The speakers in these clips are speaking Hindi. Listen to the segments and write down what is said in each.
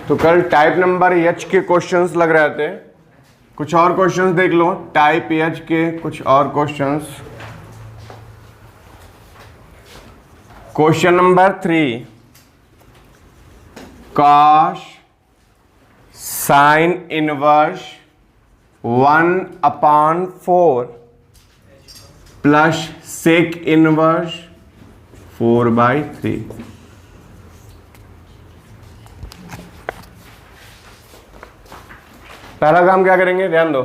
तो कल टाइप नंबर एच के क्वेश्चंस लग रहे थे, कुछ और क्वेश्चंस देख लो टाइप एच के कुछ और questions. Question number 3, cos sine inverse 1/4 plus sec inverse 4/3। पहला काम क्या करेंगे, ध्यान दो।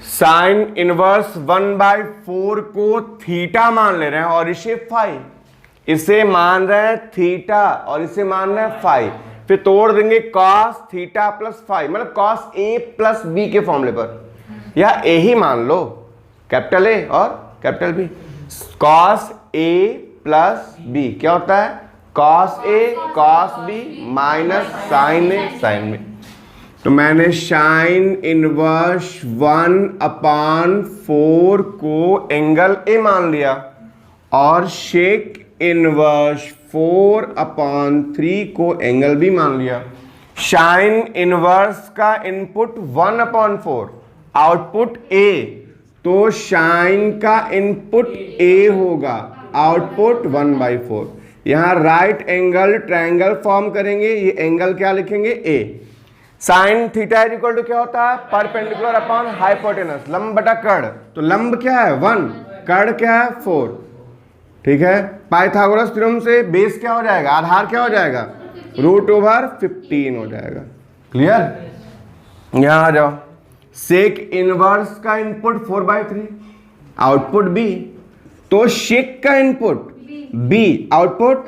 साइन इनवर्स 1/4 को थीटा मान ले रहे हैं और इसे फाई, इसे मान रहे हैं थीटा और इसे मान रहे हैं फाई। फिर तोड़ देंगे कॉस थीटा प्लस फाई, मतलब कॉस ए प्लस बी के फॉर्मूले पर, या ए ही मान लो, कैपिटल ए और capital B. Cos a plus B क्या होता है, cos a cos b minus sine a sine B. तो मैंने साइन इनवर्स 1/4 को एंगल ए मान लिया और शेक इनवर्स 4/3 को एंगल बी मान लिया। साइन इनवर्स का इनपुट 1/4, आउटपुट ए, तो साइन का इनपुट ए होगा, आउटपुट 1/4। यहां राइट एंगल ट्रायंगल फॉर्म करेंगे, ये एंगल क्या लिखेंगे, a. Sine theta is equal to क्या होता है, परपेंडिकुलर अपॉन हाइपोटेनस, लंब बटा कर्ण। तो लंब क्या है 1, कर्ण क्या है 4, ठीक है। पाइथागोरस थ्योरम से बेस क्या हो जाएगा, आधार क्या हो जाएगा, √15 हो जाएगा। क्लियर। यहां आ जाओ, सेक इनवर्स का इनपुट 4/3, आउटपुट बी, तो शेक का input B, output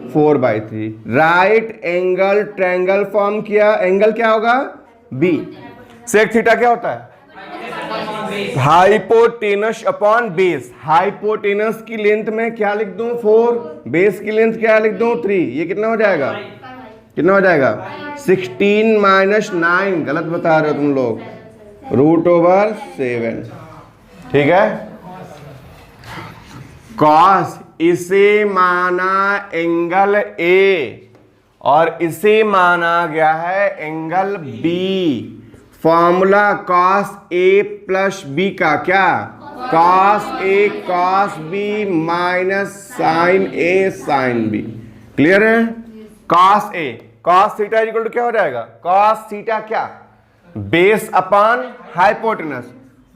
4/3। Right angle triangle form किया, एंगल क्या होगा, बी। सेक थीटा क्या होता है, हाइपोटेनस अपॉन बेस। हाइपोटेनस की लेंथ में क्या लिख दूं 4, बेस की लेंथ क्या लिख दूं 3, ये कितना हो जाएगा, कितना हो जाएगा 16 - 9, गलत बता रहे हो तुम लोग, √7। ठीक है। कॉस इसे माना एंगल ए और इसे माना गया है angle b. Formula cos a plus B का क्या, cos a cos b minus sine a sine b. Clear है। Cos a cos theta equal to क्या हो जाएगा, कॉस थीटा क्या, बेस अपॉन हाइपोटेनस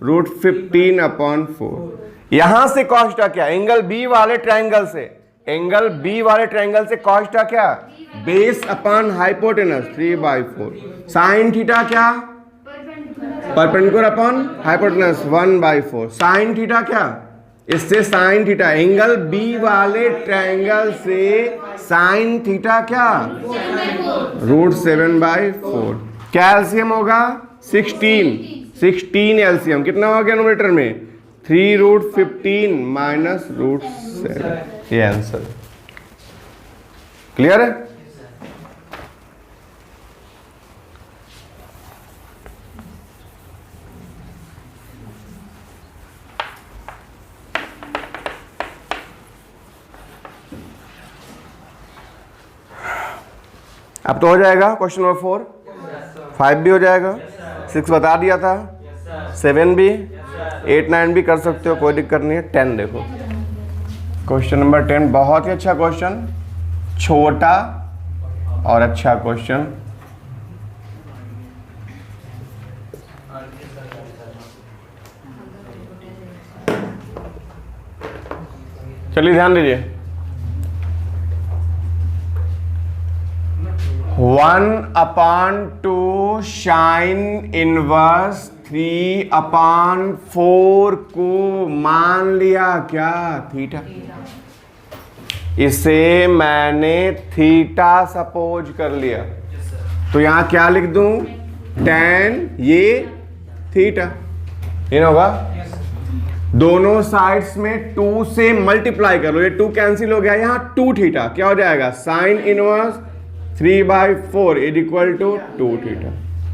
√15/4। यहां से कॉस्टा क्या, एंगल बी वाले ट्रायंगल से, एंगल बी वाले ट्रायंगल से कॉस्टा क्या, base upon hypotenuse 3/4। Sine theta क्या, perpendicular upon hypotenuse 1/4। Sine theta क्या, इससे साइन थीटा, एंगल बी वाले ट्रायंगल से साइन थीटा क्या, √7/4। क्या एलसीएम होगा 16 एलसीएम कितना हो गया नोमेटर में, 3√15 माइनस √7, ये आंसर। क्लियर है। अब तो हो जाएगा क्वेश्चन नंबर 4, 5 भी हो जाएगा, 6 बता दिया था, 7 भी, 8, 9 भी कर सकते हो, कोई दिक्कत नहीं है। 10 देखो, क्वेश्चन नंबर 10 बहुत ही अच्छा क्वेश्चन, छोटा और अच्छा क्वेश्चन। चलिए ध्यान दीजिए। 1/2 साइन इनवर्स 3/4 को मान लिया क्या, थीटा। इसे मैंने थीटा सपोज कर लिया, तो यहां क्या लिख दूं, tan ये थीटा, ये होगा। दोनों साइड्स में 2 से मल्टीप्लाई कर लो, ये 2 कैंसिल हो गया, यहां 2 थीटा क्या हो जाएगा, sine inverse 3/4 is equal to 2 theta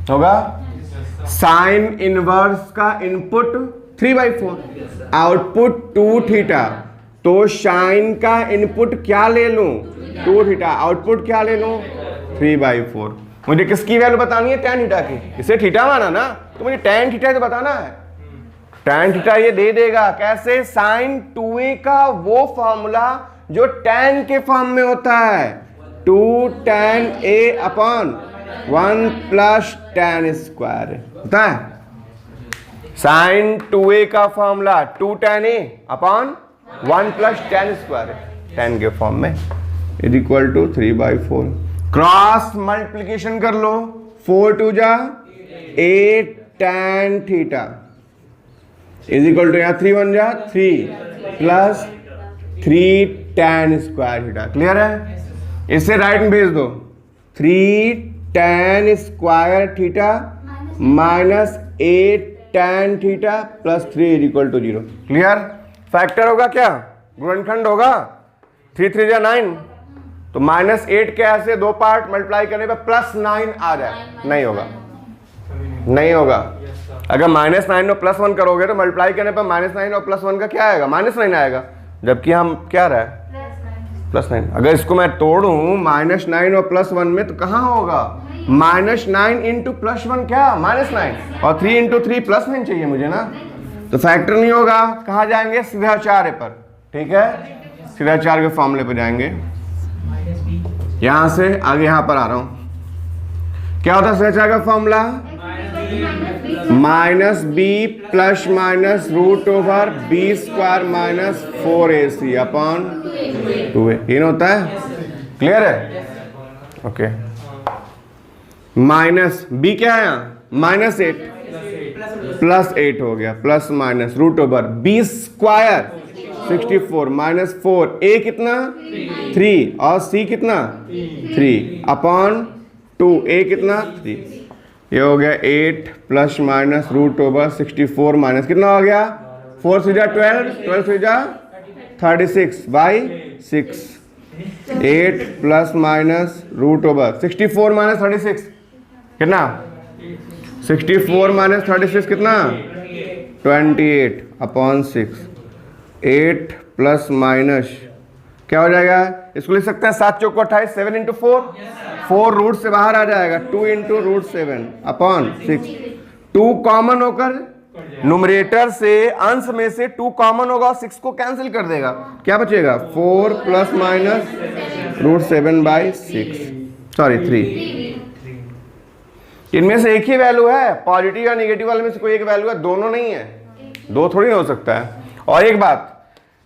होगा। साइन इनवर्स का इनपुट 3/4, आउटपुट 2 थीटा, तो साइन का इनपुट क्या ले लूं 2 थीटा, आउटपुट क्या ले लूं 3/4। मुझे किसकी वैल्यू बतानी है? tan थीटा की। इसे थीटा माना ना, तो मुझे tan थीटा तो बताना है। tan थीटा ये दे देगा कैसे? sin 2a का वो फॉर्मूला जो tan के फॉर्म में होता है, 2 tan a upon 1 plus tan square होता है। sin 2a का formula 2 tan a upon 1 plus tan square है, tan के फॉर्म में, is equal to 3/4। Cross multiplication कर लो, 4 2 जा 8 tan theta is equal to यहाँ 3 1 जा 3 plus 3 tan square theta. Clear है? इसे राइट में भेज दो, 3 tan square theta minus 8 tan theta plus 3 is equal to 0। Clear? Factor होगा क्या? गुणनखंड होगा। 3 3 जा 9, तो -8 के ऐसे दो पार्ट मल्टीप्लाई करने पर +9 आ जाए, नहीं होगा, नहीं होगा। अगर -9 और +1 करोगे तो मल्टीप्लाई करने पर -9 और +1 का क्या आएगा? -9 आएगा, जबकि हम क्या रहा है? +9। अगर इसको मैं तोड़ूं -9 और +1 में तो कहाँ होगा? -9 इंटू +1 क्या? -9, और 3 इंटू 3 +9 चाहिए मुझे ना, तो फैक्टर नहीं होगा। कहाँ जाएंगे? सीधा 4 पर। ठीक है, सीधा 4 के फॉर्मूले पर जाएंगे। यहां से आगे यहां पर आ रहा हूं। क्या होता है सीधा 4 का formula? -b plus minus √b² - 4ac upon 2a, ये होता है। क्लियर है? ओके। माइनस b क्या है यहाँ? -8 प्लस 8 हो गया, plus minus √b² 64 minus 4, a कितना? 3 और c कितना? 3 अपॉन 2, a कितना? 3। ये हो गया 8 प्लस माइनस √64 माइनस कितना हो गया? 4 से जा 12, 12 से जा 36/6। 8 प्लस माइनस √64 माइनस 36 कितना? 64 माइनस 36 कितना? 28 अपॉन 6। 8 प्लस माइनस क्या हो जाएगा? इसको लिख सकते हैं 7 चौको 28, 7 इंटू 4, 4 रूट से बाहर आ जाएगा, 2 इंटू √7 अपॉन 6। 2 कॉमन होकर नुमरेटर से, अंश में से 2 कॉमन होगा और 6 को कैंसिल कर देगा, क्या बचेगा? 4 प्लस माइनस √7/6, सॉरी 3। इनमें से एक ही वैल्यू है, पॉजिटिव या नेगेटिव वाले में से कोई एक वैल्यू है, दोनों नहीं है, दो थोड़ी हो सकता है। और एक बात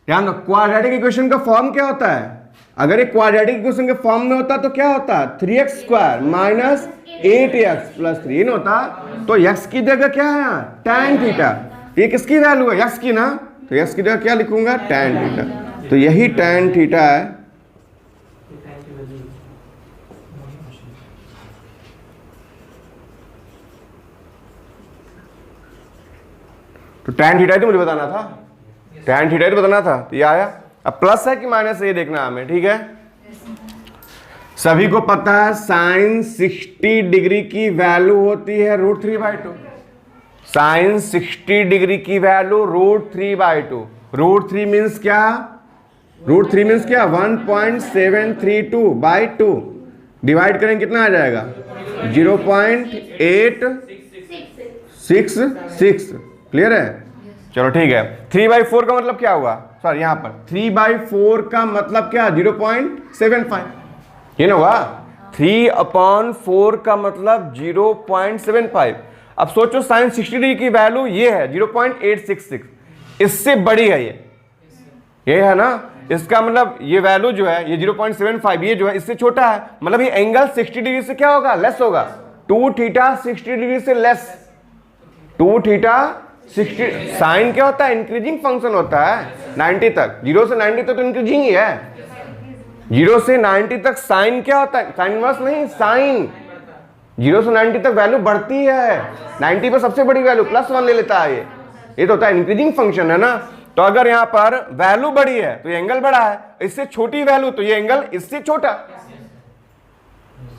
ध्यान रखो, क्वाड्रेटिक इक्वेशन का फॉर्म क्या होता है? अगर एक क्वाड्रेटिक इक्वेशन के फॉर्म में होता तो क्या होता? 3x² माइनस 8x प्लस 3 होता, तो x की जगह क्या है यहाँ? tan theta. ये किसकी वैल्यू है? x की ना, तो x की जगह क्या लिखूंगा? tan theta. तो यही tan थीटा है। तो tan थीटा तो मुझे बताना था, tan थीटा तो बताना था, तो ये आया। अब प्लस है कि माइनस है ये देखना हमें। ठीक है, सभी को पता है साइन 60 डिग्री की वैल्यू होती है √3/2। साइन 60 डिग्री की वैल्यू √3/2। √3 मीन्स क्या? √3 मीन्स क्या? 1.732/2 डिवाइड करें कितना आ जाएगा? 0.866। क्लियर है? चलो ठीक है। 3/4 का मतलब क्या हुआ? सॉरी यहाँ पर 3/4 का मतलब क्या? 0.75, ये ना हुआ। 3/4 का मतलब 0.75। अब सोचो साइन 60 डिग्री की वैल्यू ये है 0.866, इससे बड़ी है ये है ना, इसका मतलब ये वैल्यू जो है ये 0.75, ये जो है इससे छोटा है, मतलब ये एंगल 60 डिग्री से क्या होगा? लेस होगा। 2 थीटा 60 डिग्री से लेस, 2 थीटा 60। साइन क्या होता है? इंक्रीजिंग फंक्शन होता है 90 तक, 0 से 90 तक तो इंक्रीजिंग ही है। 0 से 90 तक साइन क्या होता है? साइन इनवर्स नहीं, साइन 0 से 90 तक वैल्यू बढ़ती है, 90 पर सबसे बड़ी वैल्यू +1 ले लेता है। ये तो होता है इंक्रीजिंग फंक्शन है ना। तो अगर यहाँ पर वैल्यू बड़ी है तो ये एंगल बड़ा है, इससे छोटी वैल्यू तो ये एंगल इससे छोटा।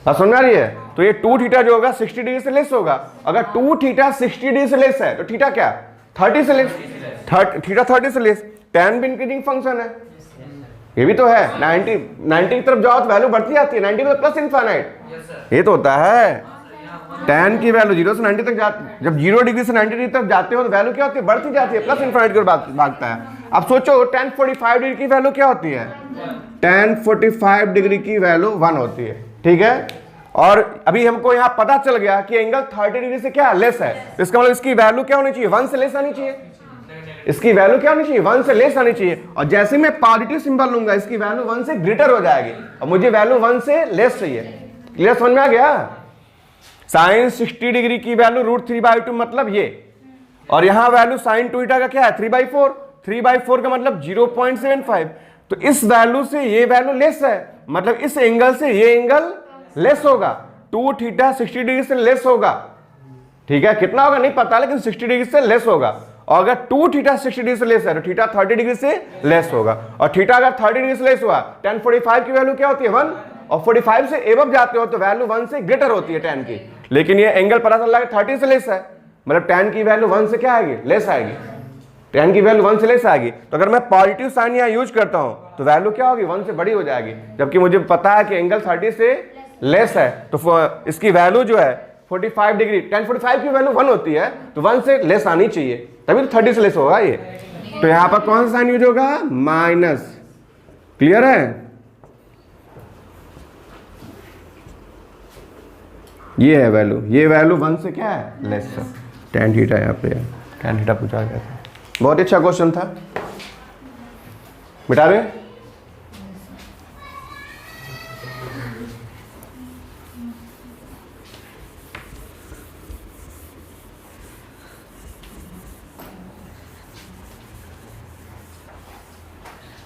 समझ आ रही है? तो ये 2 थीटा जो होगा 60 डिग्री से लेस होगा। अगर 2 थीटा 60 डिग्री से लेस है तो थीटा क्या? 30 से लेस, थीटा 30 से लेस। tan भी इंक्रीजिंग फंक्शन है, ये भी तो है 90 की तरफ जाओ तो वैल्यू बढ़ती जाती है, 90 मतलब प्लस इनफाइनाइट। ये तो होता है tan की वैल्यू 0 से 90 तक जाती, जब 0 डिग्री से 90 डिग्री तक जाते हो तो वैल्यू क्या होती है, बढ़ती जाती है, प्लस इनफाइनाइट की ओर भागता है। अब सोचो tan 45 डिग्री की वैल्यू क्या होती है, tan 45 डिग्री की वैल्यू 1 होती है, ठीक है। और अभी हमको यहाँ पता चल गया कि एंगल 30 डिग्री से क्या लेस है, तो इसका मतलब इसकी वैल्यू क्या होनी चाहिए, 1 से लेस आनी चाहिए। इसकी वैल्यू क्या होनी चाहिए, 1 से लेस आनी चाहिए। और जैसे मैं पॉजिटिव सिंबल लूंगा इसकी वैल्यू 1 से ग्रेटर हो जाएगी, और मुझे वैल्यू 1 से लेस चाहिए। क्लियर, समझ में आ गया। साइन 60 डिग्री की वैल्यू √3/2 मतलब ये, और यहां वैल्यू साइन 2θ का क्या है 3/4, 3/4 का मतलब 0.75। तो इस वैल्यू से ये वैल्यू लेस है, मतलब इस एंगल से ये एंगल लेस होगा, 2θ 60 डिग्री से लेस होगा, ठीक है। कितना होगा नहीं पता, लेकिन 60 डिग्री से लेस होगा। और अगर 2θ 60 डिग्री से लेस है तो थीटा 30 डिग्री से लेस होगा, और थीटा अगर 30 डिग्री से लेस हुआ, tan 45 की वैल्यू क्या होती है 1, और 45 से एबव जाते हो तो वैल्यू 1 से ग्रेटर होती है tan की। लेकिन ये एंगल पता चल रहा है 30 से लेस है, मतलब tan की वैल्यू 1 से क्या आएगी, लेस आएगी, tan की वैल्यू 1 से लेस आएगी। तो अगर मैं पॉजिटिव साइन यहाँ यूज करता हूं तो वैल्यू क्या होगी, 1 से बड़ी हो जाएगी, जबकि मुझे पता है कि एंगल 30 से लेस है, तो इसकी वैल्यू जो है 45 डिग्री, tan 45 की वैल्यू 1 होती है, तो 1 से लेस आनी चाहिए, तभी तो 30 से लेस होगा ये। तो यहां पर कौन सा साइन यूज होगा, माइनस। क्लियर है, ये है वैल्यू, ये वैल्यू 1 से क्या है लेस है, tan थीटा यहाँ पे है, tan थीटा पूछा गया था। बहुत अच्छा क्वेश्चन था, मिटा रहे।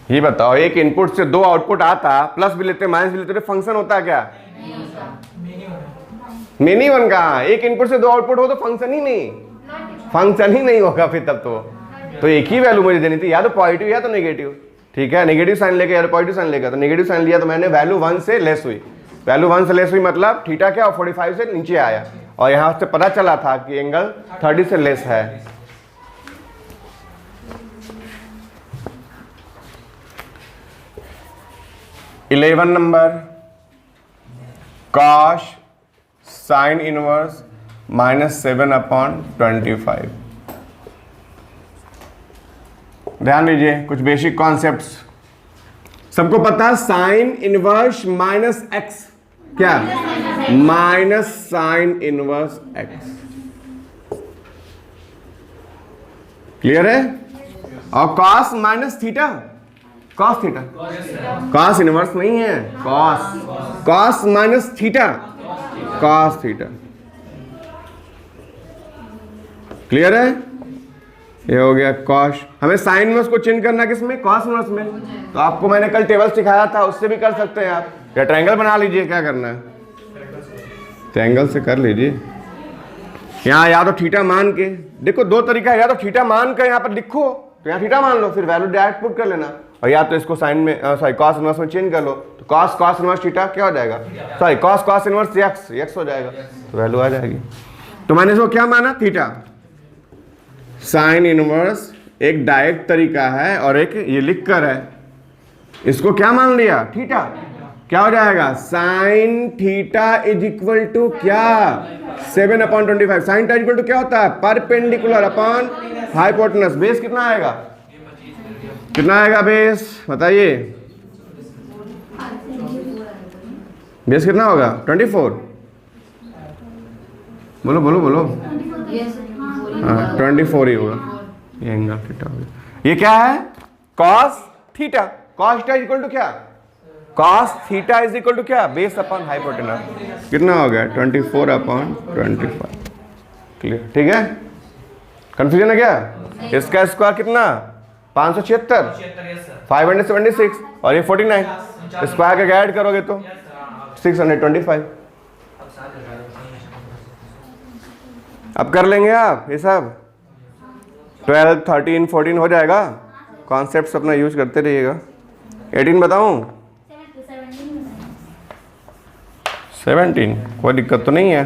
ये बताओ, एक इनपुट से 2 आउटपुट आता, प्लस भी लेते माइनस भी लेते, तो फंक्शन होता क्या, मिनी वन का। एक इनपुट से 2 आउटपुट हो तो फंक्शन ही नहीं होगा फिर तब तो एक ही वैल्यू मुझे देनी थी, या तो पॉजिटिव या तो नेगेटिव, ठीक है। नेगेटिव साइन लेके या तो पॉजिटिव साइन लेकर, तो नेगेटिव साइन लिया तो मैंने वैल्यू 1 से लेस हुई, वैल्यू 1 से लेस हुई मतलब थीटा क्या 45 से नीचे आया, और यहां से पता चला था कि एंगल 30 से लेस है। Eleven number, cos sine inverse -7/25। ध्यान दीजिए, कुछ बेसिक कॉन्सेप्ट्स सबको पता, साइन इनवर्स माइनस एक्स क्या, minus sine inverse x. Clear है। और cos minus theta, cos theta, cos inverse नहीं है, cos minus theta, cos theta. Clear है, ये हो गया कॉस। हमें साइन इनवर्स को चेंज करना किसमें, कॉस इनवर्स में। तो आपको मैंने कल टेबल सिखाया था, उससे भी कर सकते हैं आप, या ट्रायंगल बना लीजिए, क्या करना है ट्रायंगल से कर लीजिए। यहाँ या तो थीटा मान के, देखो 2 तरीका है, या तो थीटा मान कर यहाँ पर लिखो, तो यहाँ थीटा मान लो, फिर वैल्यू डायरेक्ट पुट कर लेना, और या तो इसको साइन में सॉरी कॉस इनवर्स में चेंज कर लो, तो कॉस इनवर्स थीटा क्या हो जाएगा, सॉरी कॉस इनवर्स एक्स हो जाएगा, तो वैल्यू आ जाएगी। तो मैंने इसको क्या माना, थीटा। साइन इनवर्स एक डायरेक्ट तरीका है और एक ये लिखकर है, इसको क्या मान लिया, थीटा। क्या हो जाएगा, sine theta is equal to क्या, 7/25। साइन थीटा इक्वल टू क्या होता है, परपेंडिकुलर अपॉन हाइपोटेनस। बेस कितना आएगा, कितना आएगा बेस, बताइए बेस कितना होगा, 24। बोलो बोलो बोलो, हाँ 24 ही होगा, ये एंगल थीटा होगा। ये क्या है, cos theta, cos theta equal to क्या, cos theta is equal to क्या, बेस अपॉन हाइपोटेनस। कितना हो गया, 24/25। क्लियर, ठीक है। कंफ्यूजन है क्या, इसका स्क्वायर कितना 576, 576, और ये 49, स्क्वायर का ऐड करोगे तो 625। अब कर लेंगे आप ये सब, 12, 13, 14 हो जाएगा। कॉन्सेप्ट्स अपना यूज करते रहिएगा। 18 बताऊं, 17 कोई दिक्कत तो नहीं है।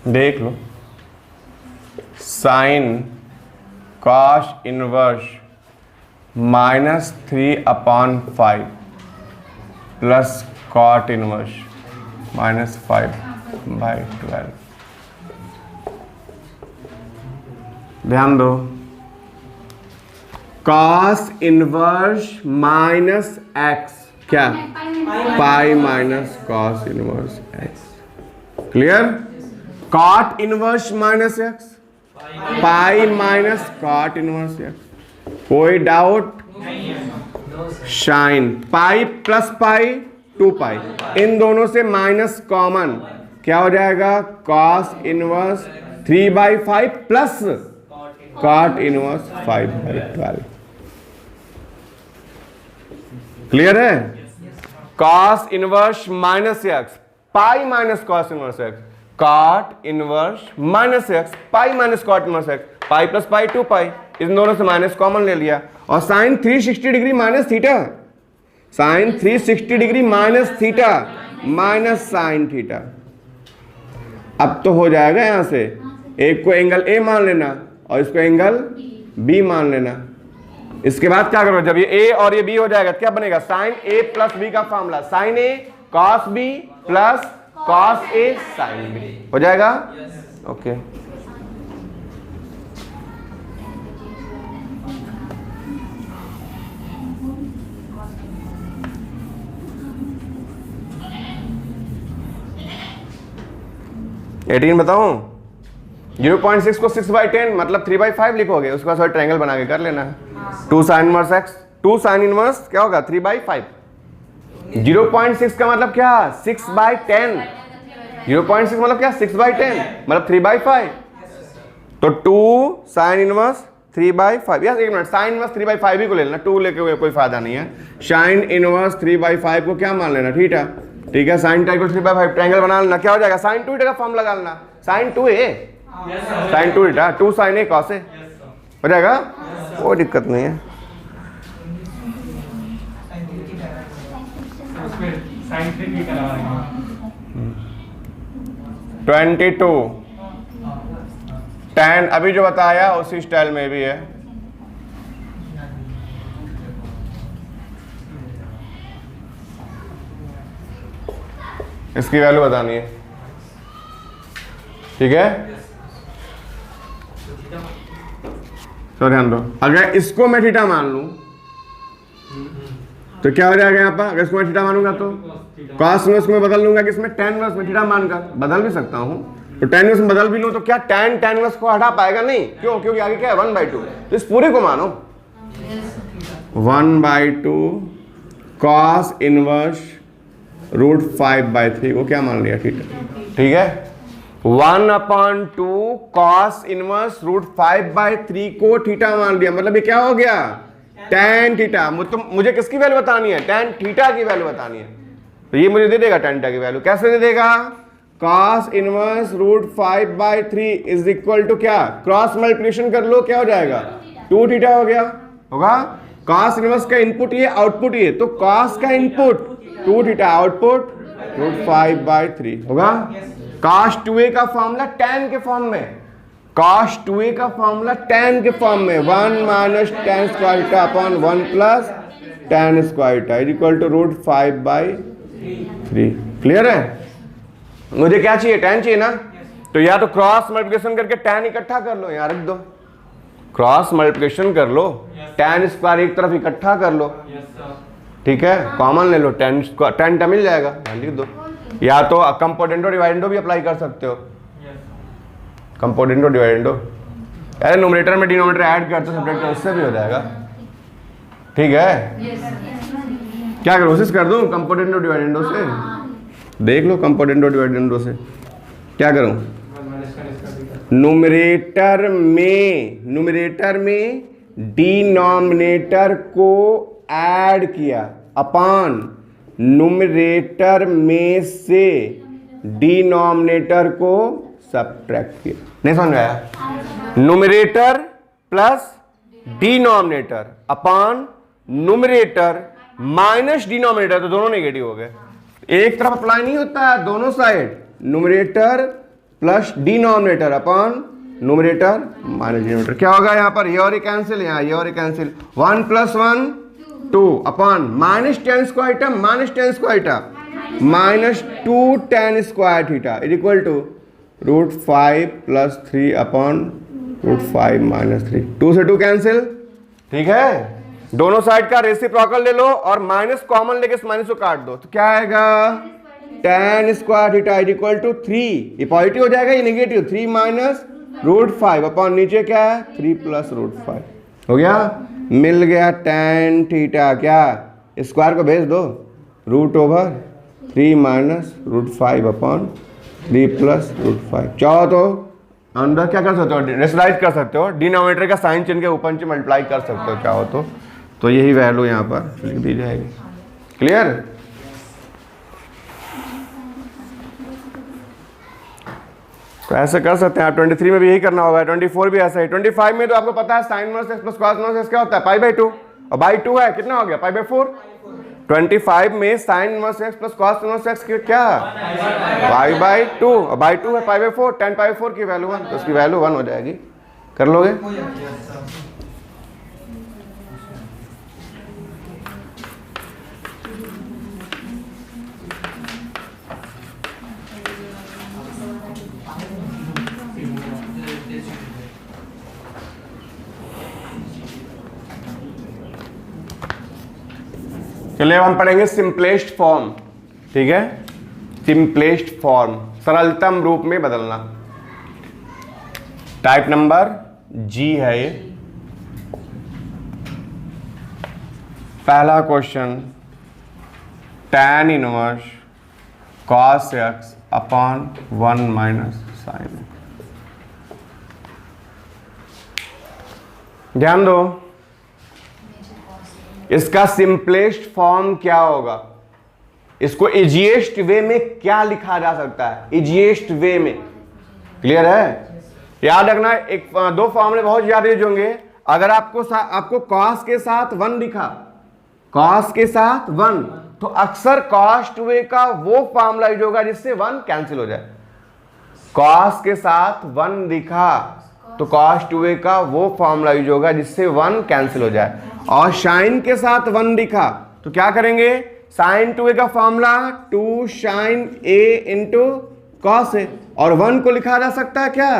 देख लो, sine cos inverse -3/5 plus cot inverse -5/12। ध्यान दो, कॉस इनवर्स माइनस एक्स क्या, pi minus cos inverse x. Clear? Cot inverse minus x, pi minus cot inverse x. कोई doubt? Sine pi plus pi 2 pi, इन दोनों से माइनस कॉमन क्या हो जाएगा, cos inverse 3/5 plus cot inverse 5/12। Clear है? Cos inverse minus x, pi minus cos inverse x, cot inverse minus x, pi minus cot inverse X, pi plus pi 2 pi, इन दोनों से माइनस कॉमन ले लिया। और sine 360 degree minus theta, sine 360 degree minus theta minus sine theta. अब तो हो जाएगा, यहां से एक को एंगल ए मान लेना और इसको एंगल बी मान लेना। इसके बाद क्या करो, जब ये ए और ये बी हो जाएगा क्या बनेगा, साइन ए प्लस बी का formula, sign A cos B plus cos A sine B हो जाएगा। ओके, एटीन बताऊं, 0.6 को 6/10 मतलब 3/5 लिखोगे, उसके बाद ट्रायंगल बना के कर लेना है। 2 sine inverse x, 2 sine inverse क्या होगा 3/5। 0.6 का मतलब क्या, 6/10। 0.6 मतलब क्या, 6/10 मतलब 3/5। तो 2 साइन इनवर्स 3/5, यस एक मिनट, साइन इनवर्स 3/5 ही को ले लेना, 2 लेके कोई फायदा नहीं है। साइन इनवर्स 3/5 को क्या मान लेना, थीटा। ठीक है, साइन टाइप को 3/5 ट्रायंगल बना लेना, क्या हो जाएगा, साइन 2 का फॉर्म लगा लेना, sine 2a sine 2 theta 2 sine A cos a हो जाएगा, कोई दिक्कत नहीं है। साइन 3 का लगा लेंगे। 22 10 अभी जो बताया उसी स्टाइल में भी है। इसकी वैल्यू बतानी है, ठीक है। तो ध्यान दो, अगर इसको मैं थीटा मान लूं तो क्या हो जाएगा यहाँ पर, अगर इसको मैं थीटा मानूंगा तो कॉस इनवर्स में बदल लूंगा, किसमें tan इनवर्स में थीटा मानकर बदल भी सकता हूं। तो tan इनवर्स में बदल भी लूं तो क्या tan इनवर्स को हटा पाएगा, नहीं, क्यों, क्योंकि आगे क्या है 1/2, तो इस पूरे को मानो 1/2 कॉस इनवर्स √5/3 को क्या मान लिया, थीटा। ठीक है, 1/2 कॉस इनवर्स √5/3 को थीटा मान लिया, मतलब ये क्या हो गया, tan थीटा। तो मुझे किसकी वैल्यू बतानी है, tan थीटा की वैल्यू बतानी है। तो ये मुझे दे देगा tan थीटा की वैल्यू, कैसे दे देगा, cos inverse √5/3 is equal to क्या, क्रॉस मल्टीप्लिकेशन कर लो, क्या हो जाएगा 2 थीटा हो गया, होगा। cos इनवर्स का इनपुट ये, आउटपुट ये, तो cos का इनपुट 2 थीटा, आउटपुट √5/3 होगा। cos 2a का फॉर्मूला tan के फॉर्म में, cos 2a का फॉर्मूला tan के फॉर्म में 1 minus tan square theta upon 1 plus tan square theta is equal to √5/3। Clear है? मुझे क्या चाहिए, tan चाहिए ना, तो या तो क्रॉस मल्टीप्लिकेशन करके tan इकट्ठा कर लो, यहाँ रख दो, क्रॉस मल्टीप्लिकेशन कर लो, tan स्क्वायर एक तरफ इकट्ठा कर लो, ठीक है, कॉमन ले लो, tan tan मिल जाएगा, लिख दो। या तो कंपोनेंटो डिवाइडेंडो भी अप्लाई कर सकते हो, कंपोनेंटो डिवाइडेंडो, अरे न्यूमरेटर में डिनोमिनेटर ऐड करते सब्ट्रैक्ट उससे भी हो जाएगा, ठीक है। क्या करो, कोशिश कर दूं कंपोनेंटो डिवाइडेंडो से, देख लो कंपोनेंटो डिवाइडेंडो से क्या करूं, न्यूमरेटर में डिनोमिनेटर को ऐड किया अपॉन न्यूमरेटर में से डिनोमिनेटर को सब्ट्रैक्ट किया। नहीं समझ में आया, numerator plus denominator upon numerator minus denominator, तो दोनों नेगेटिव हो गए, एक तरफ अप्लाई नहीं होता है, दोनों side numerator plus denominator upon numerator minus denominator. क्या होगा यहाँ पर, ये और ये कैंसिल, यहाँ ये और ये cancel, 1 + 1 2 upon minus tan square theta minus 2 tan square theta is equal to √5 + 3 upon √5 - 3। 2 से 2 कैंसिल, ठीक है। दोनों साइड का रेसिप्रोकल ले लो और माइनस कॉमन लेके इस माइनस को काट दो, तो क्या आएगा, tan square theta is equal to 3, ये पॉजिटिव हो जाएगा, ये नेगेटिव, 3 - √5 अपॉन नीचे क्या है 3 + √5 हो गया, मिल गया tan थीटा। क्या स्क्वायर को भेज दो, √3 - √5 अपॉन 3 + √5। चाहो तो अंदर क्या कर सकते हो, रेशनलाइज कर सकते हो, डिनोमिनेटर का साइन चिन्ह के ऊपर से मल्टीप्लाई कर सकते हो चाहो तो यही वैल्यू यहाँ पर लिख दी जाएगी। क्लियर। तो ऐसे कर सकते हैं आप, 23 में भी यही करना होगा, 24 भी ऐसा ही। 25 में तो आपको पता है sin inverse x + cos inverse x क्या होता है, π/2, और /2 है, कितना हो गया π/4। 25 में sin inverse x + cos inverse x क्या π/2, और /2 है π/4, tan π/4 की वैल्यू 1, तो उसकी वैल्यू 1 हो जाएगी। कर लोगे। चलिए हम पढ़ेंगे सिंपलेस्ट फॉर्म, ठीक है। सिंपलेस्ट फॉर्म, सरलतम रूप में बदलना। टाइप नंबर जी है ये। पहला question, tan inverse cos x upon 1 - sin x। ध्यान दो, इसका सिंपलेस्ट फॉर्म क्या होगा, इसको इजीएस्ट वे में क्या लिखा जा सकता है, इजीएस्ट वे में। क्लियर है। याद रखना, एक दो फॉर्मूले बहुत ज्यादा यूज होंगे। अगर आपको cos के साथ 1 दिखा, cos के साथ 1, तो अक्सर cos वे का वो फॉर्मूला यूज होगा जिससे 1 कैंसिल हो जाए। cos के साथ 1 दिखा तो cos वे का वो फॉर्मूला यूज होगा जिससे 1 कैंसिल हो जाए। और sin के साथ 1 दिखा तो क्या करेंगे, sin 2a का formula 2 sin a into cos a, और 1 को लिखा जा सकता है क्या,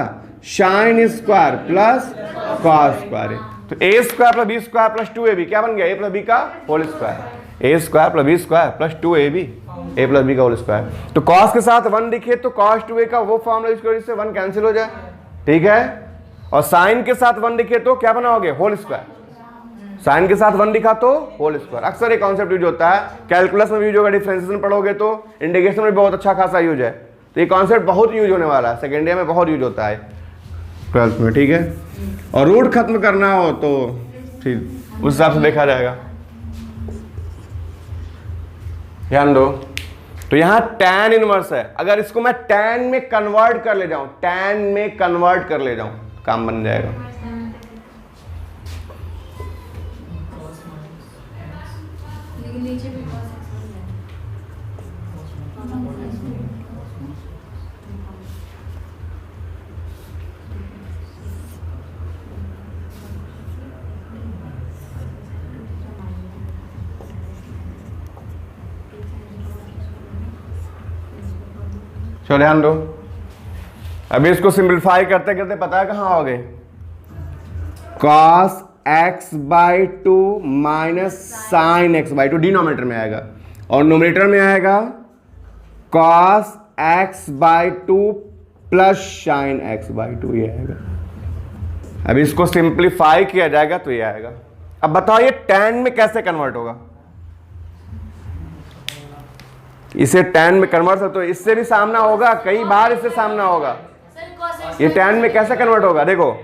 sin square plus cos square. तो a square plus b square plus 2ab क्या बन गया, a प्लस b का whole square, a square plus b square plus 2ab, a plus b का होल स्क्वायर। तो cos के साथ 1 दिखे तो cos 2a का वो फॉर्मूला यूज करो जिससे 1 कैंसिल हो जाए, ठीक है। और sin के साथ 1 दिखे तो क्या बनाओगे, होल स्क्वायर। साइन के साथ 1 दिखा तो होल स्क्वायर। अक्सर ये कॉन्सेप्ट यूज होता है, कैलकुलस में भी यूज होगा, डिफरेंशिएशन पढ़ोगे तो इंटीग्रेशन में बहुत अच्छा खासा यूज है। तो ये कॉन्सेप्ट बहुत यूज होने वाला है, सेकेंड ईयर में बहुत यूज होता है 12th में, ठीक है। और रूट खत्म करना हो तो ठीक उस हिसाब से देखा जाएगा। ध्यान दो, तो यहाँ tan इनवर्स है, अगर इसको मैं tan में कन्वर्ट कर ले जाऊं, tan में कन्वर्ट कर ले जाऊं, काम बन जाएगा। चलो ध्यान दो, अभी इसको सिंपलीफाई करते करते पता है कहाँ आओगे, cos x/2 minus sin x/2 denominator में आएगा, और नोमिनेटर में आएगा cos x/2 plus sin x/2 ये आएगा। अभी इसको सिंपलीफाई किया जाएगा तो ये आएगा। अब बताओ ये tan में कैसे कन्वर्ट होगा, इसे tan में कन्वर्ट सकते हो, इससे भी सामना होगा, कई बार इससे सामना होगा। ये tan में कैसे कन्वर्ट होगा, देखो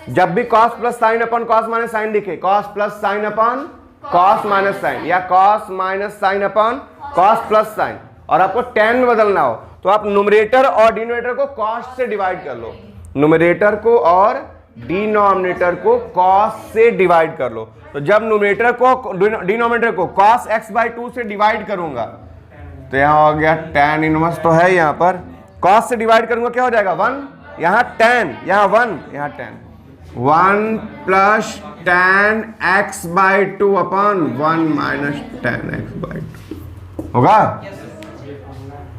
जब भी cos plus sine upon cos minus sine दिखे, cos plus sine upon cos minus sine, या cos minus sine upon cos plus sine, और आपको tan में बदलना हो तो आप न्यूमरेटर और डिनोमिनेटर को cos से डिवाइड कर लो, न्यूमरेटर को और डिनोमिनेटर को cos से डिवाइड कर लो। तो जब न्यूमरेटर को डिनोमिनेटर को cos x/2 से डिवाइड करूंगा तो यहां हो गया tan इनवर्स तो है यहाँ पर, कॉस से डिवाइड करूंगा क्या हो जाएगा 1, यहाँ 10, यहाँ 1, यहाँ 10, 1 plus tan x/2 upon 1 minus tan x/2 होगा।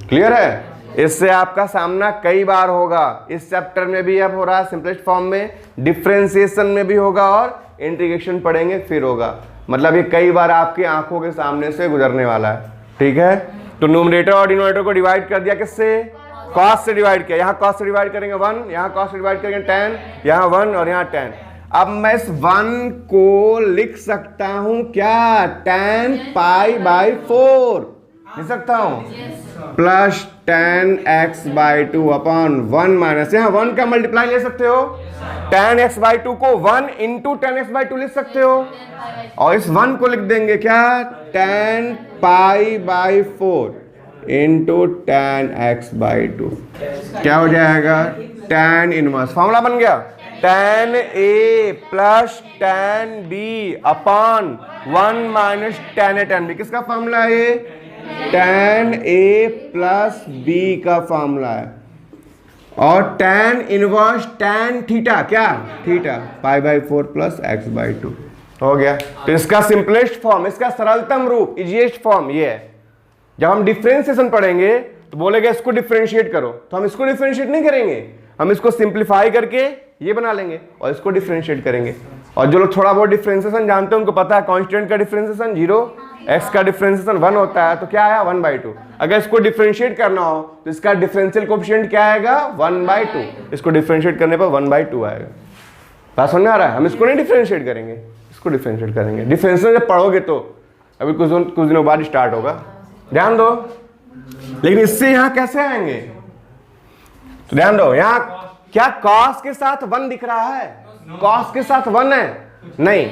क्लियर है? इससे आपका सामना कई बार होगा, इस चैप्टर में भी अब हो रहा है सिंपलेस्ट फॉर्म में, डिफरेंशिएशन में भी होगा और इंटीग्रेशन पढ़ेंगे फिर होगा। मतलब ये कई बार आपकी आंखों के सामने से गुजरने वाला है। ठीक है, तो न्यूमरेटर और डिनोमिनेटर को डिवाइड कर दिया किससे? कॉस से डिवाइड किया। यहाँ कॉस से डिवाइड करेंगे 1, यहाँ कॉस से डिवाइड करेंगे 10, यहाँ 1 और यहाँ 10। अब मैं इस 1 को लिख सकता हूं क्या? tan π/4 लिख सकता हूं, plus tan x/2 upon 1 minus, यहाँ 1 का मल्टीप्लाई ले सकते हो, tan x/2 को 1 इंटू tan x/2 लिख सकते हो, और इस 1 को लिख देंगे क्या? tan π/4 इंटू tan x/2 क्या हो जाएगा? tan inverse. फॉर्मूला बन गया tan A plus tan B upon 1 minus tan A tan B। किसका फॉर्मूला है ये? tan A प्लस B का फॉर्मूला है। और tan इनवर्स tan थीटा, क्या? थीटा π/4 प्लस x/2 हो गया। तो इसका सिंपलेस्ट फॉर्म, इसका सरलतम रूप, इजीएस्ट फॉर्म ये है। जब हम डिफरेंशिएशन पढ़ेंगे तो बोलेगा इसको डिफरेंशिएट करो, तो हम इसको डिफरेंशिएट नहीं करेंगे, हम इसको सिंप्लीफाई करके ये बना लेंगे और इसको डिफरेंशिएट करेंगे। और जो लोग थोड़ा बहुत डिफरेंशिएशन जानते हैं उनको पता है कांस्टेंट का डिफरेंशिएशन 0, x का डिफरेंशिएशन 1 होता है, तो क्या आया 1/2। अगर इसको डिफरेंशिएट करना हो तो इसका डिफरेंशियल कोएफिशिएंट क्या आएगा? 1/2। इसको डिफरेंशिएट करने पर 1/2 आएगा। बात समझ में आ रहा है? हम इसको नहीं डिफरेंशिएट करेंगे, इसको डिफरेंशिएट करेंगे। डिफरेंशिएशन जब पढ़ोगे तो अभी कुछ दिनों बाद स्टार्ट होगा, ध्यान दो। लेकिन इससे यहां कैसे आएंगे? तो ध्यान दो, यहां क्या cos के साथ 1 दिख रहा है? cos के साथ 1 है? नहीं,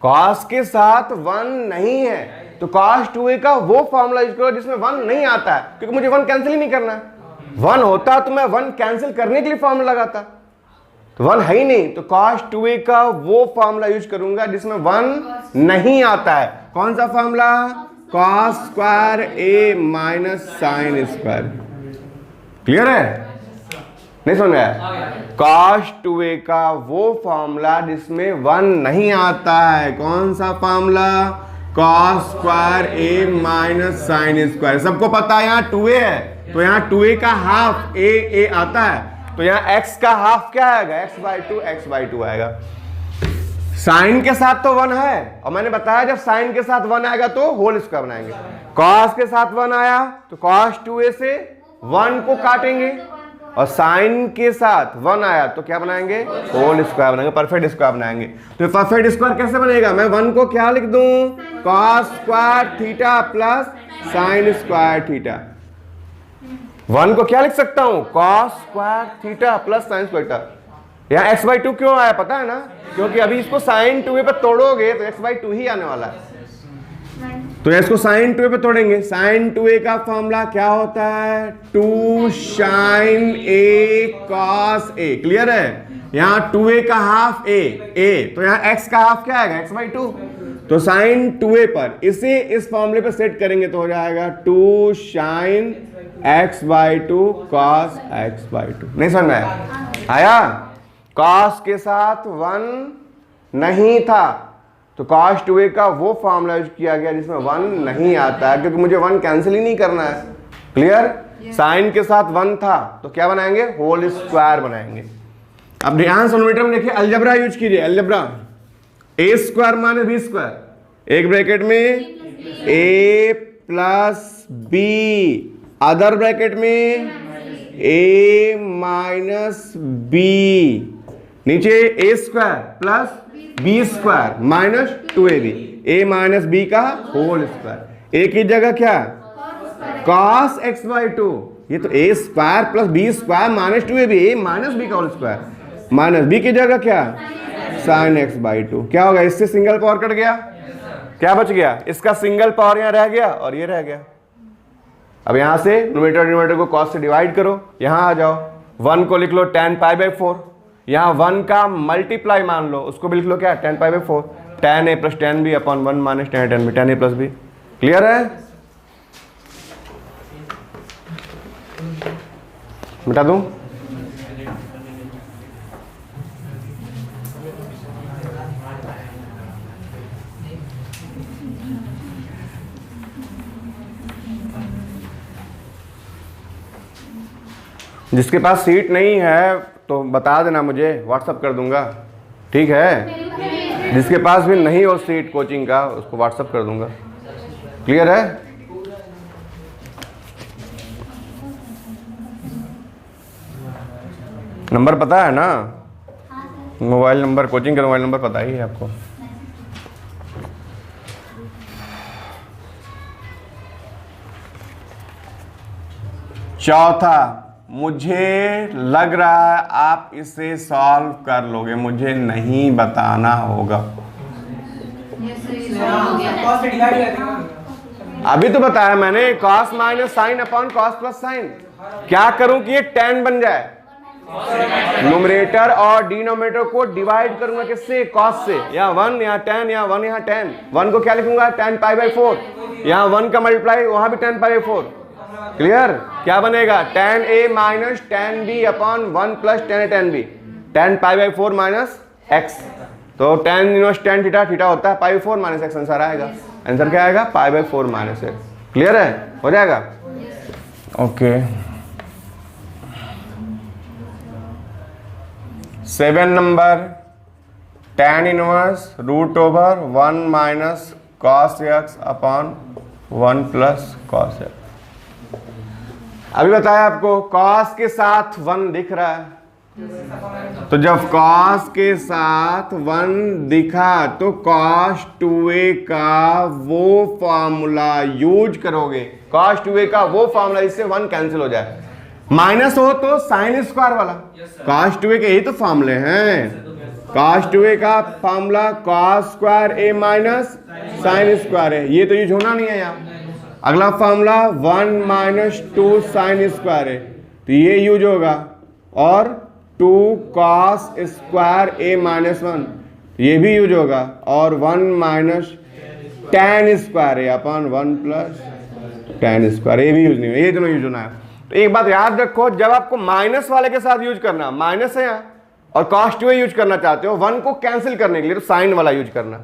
cos के साथ 1 नहीं है। तो cos 2a का वो फॉर्मूला यूज करो जिसमें 1 नहीं आता है, क्योंकि मुझे 1 कैंसिल ही नहीं करना है। 1 होता तो मैं 1 कैंसिल करने के लिए फॉर्मूला लगाता, तो 1 है ही नहीं, तो cos 2a का वो फॉर्मूला यूज करूंगा जिसमें 1 नहीं आता है। कौन सा formula? cos square a minus sine square. Clear है? नहीं समझ आया? cos 2a का वो फॉर्मूला जिसमें 1 नहीं आता है। कौन सा formula? cos square a minus sine square. सबको पता है यहाँ 2a है, तो यहाँ 2a का हाफ a आता है, तो यहाँ x का हाफ क्या आएगा? x/2 आएगा। साइन के साथ तो 1 है, और मैंने बताया जब साइन के साथ 1 आएगा तो होल स्क्वायर बनाएंगे। cos के साथ 1 आया तो cos 2a से 1 को काटेंगे, और साइन के साथ 1 आया तो क्या बनाएंगे? होल स्क्वायर बनाएंगे, परफेक्ट स्क्वायर बनाएंगे। तो परफेक्ट स्क्वायर कैसे बनेगा? मैं 1 को क्या लिख दूं? cos square theta plus sine square theta. 1 को क्या लिख सकता हूं? cos square theta plus sine square theta. यहाँ x/2 क्यों आया पता है ना? क्योंकि अभी इसको sin 2a पे तोड़ोगे तो x/2 ही आने वाला है। तो इसको sin 2a पे तोड़ेंगे। sin 2a का फॉर्मूला क्या होता है? 2 sin a cos a। Clear है? यहाँ 2a का हाफ a, तो यहाँ x का हाफ क्या आएगा? x/2। तो sin 2a पर इसे इस फॉर्मूले पे सेट करेंगे तो हो जाएगा 2 sin x/2 cos x/2। नहीं समझ में आया? cos के साथ 1 नहीं था, तो cos 2a का वो फॉर्मूला यूज किया गया जिसमें 1 नहीं आता है, क्योंकि मुझे 1 कैंसिल ही नहीं करना है। क्लियर? साइन के साथ 1 था तो क्या बनाएंगे? होल स्क्वायर बनाएंगे। अब ध्यान से न्यूमरेटर में देखिए, अलजेब्रा यूज कीजिए। Algebra a square minus b square, एक ब्रैकेट में a plus b, other bracket में a माइनस b, नीचे a square plus b square minus 2ab, a minus b का होल स्क्वायर। a की जगह क्या? cos x/2। ये तो a square plus b square minus 2ab, a minus b का होल स्क्वायर, माइनस b की जगह क्या? sin x/2। क्या होगा? इससे सिंगल पावर कट गया, क्या बच गया? इसका सिंगल पावर यहाँ रह गया और ये रह गया। अब यहां से न्यूमरेटर को cos से डिवाइड करो, यहां आ जाओ, 1 को लिख लो tan π/4, यहाँ 1 का मल्टीप्लाई मान लो, उसको भी लिख लो क्या? tan π/4, tan a plus tan b upon 1 minus tan a tan b, tan a plus b। Clear है? मिटा दूं? जिसके पास सीट नहीं है तो बता देना मुझे, व्हाट्सअप कर दूंगा, ठीक है? जिसके पास भी नहीं हो सीट कोचिंग का उसको व्हाट्सअप कर दूंगा। क्लियर है? नंबर पता है ना? मोबाइल नंबर, कोचिंग का मोबाइल नंबर पता ही है आपको। चौथा, मुझे लग रहा है आप इसे सॉल्व कर लोगे, मुझे नहीं बताना होगा। अभी तो बताया मैंने, cos minus sine upon cos plus sign. क्या करूं कि ये tan बन जाए? न्यूमरेटर और डिनोमिनेटर को डिवाइड करूंगा किससे? कॉस से। यहाँ 1 यहाँ tan, यहाँ 1 यहाँ tan। 1 को क्या लिखूंगा? tan pi by 4। यहाँ 1 का मल्टीप्लाई, वहां भी tan पाई बाई 4। क्लियर? क्या बनेगा? tan a minus tan b upon 1 plus tan a tan b। tan pi by 4 minus x, तो tan inverse tan theta, theta होता है pi by 4 minus x। Answer आएगा। आंसर क्या आएगा? Pi by 4 minus x। Clear है? हो जाएगा? Okay. 7 number, tan inverse root over 1 minus cos x upon 1 plus cos x। अभी बताया आपको cos के साथ 1 दिख रहा है, तो जब cos के साथ 1 दिखा तो cos 2a का वो फॉर्मूला यूज करोगे, cos 2a का वो फॉर्मूला जिससे 1 कैंसिल हो जाए। माइनस हो तो साइन स्क्वायर वाला, cos 2a के यही तो फॉर्मूले हैं। cos 2a का formula cos square a minus sine square है, ये तो यूज होना नहीं है यहाँ। अगला फॉर्मूला 1 माइनस 2 साइन स्क्वायर है, तो ये यूज होगा। और 2 कॉस स्क्वायर a माइनस 1, ये भी यूज होगा। और 1 माइनस tan स्क्वायर है अपॉन 1 प्लस tan स्क्वायर, ये भी यूज नहीं है, ये दोनों यूज होना है। तो एक बात याद रखो, जब आपको माइनस वाले के साथ यूज करना, माइनस है यहाँ और cos 2a यूज करना चाहते हो 1 को कैंसिल करने के लिए, तो साइन वाला यूज करना।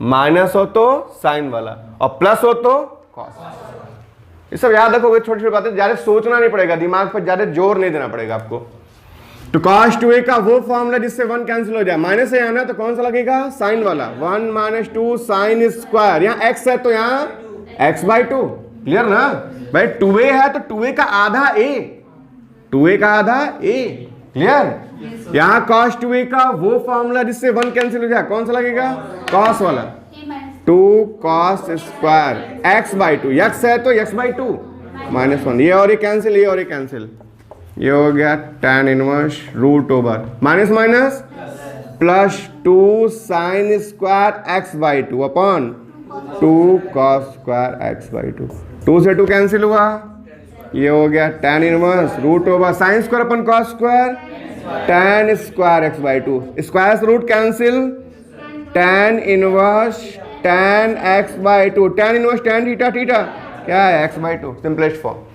माइनस हो तो साइन वाला और प्लस हो तो कॉस। ये सब याद रखोगे, छोटी छोटी बातें, ज्यादा सोचना नहीं पड़ेगा, दिमाग पर ज्यादा जोर नहीं देना पड़ेगा आपको। तो cos 2a का वो फॉर्मूला जिससे 1 कैंसिल हो जाए, माइनस है यहाँ ना, तो कौन सा लगेगा? साइन वाला। 1 माइनस 2 साइन स्क्वायर, यहाँ x है तो यहाँ x बाई 2। क्लियर ना भाई? 2a है तो 2a का आधा a, 2a का आधा a। क्लियर? यहाँ cos 2a का वो फॉर्मूला जिससे 1 कैंसिल हो जाए, कौन सा लगेगा? cos वाला। 2 cos square x by 2, x है तो x बाई 2 माइनस 1, ये और ये कैंसिल, ये और ये कैंसिल, ये हो गया tan inverse root over minus minus plus 2 sine square x by 2 upon 2 cos square x by 2। 2 से 2 कैंसिल हुआ, ये हो गया tan inverse root over sine square upon cos square tan square x by 2। Square से root cancel, tan inverse tan x by 2, tan inverse tan theta, theta क्या है? x by 2, simplest form.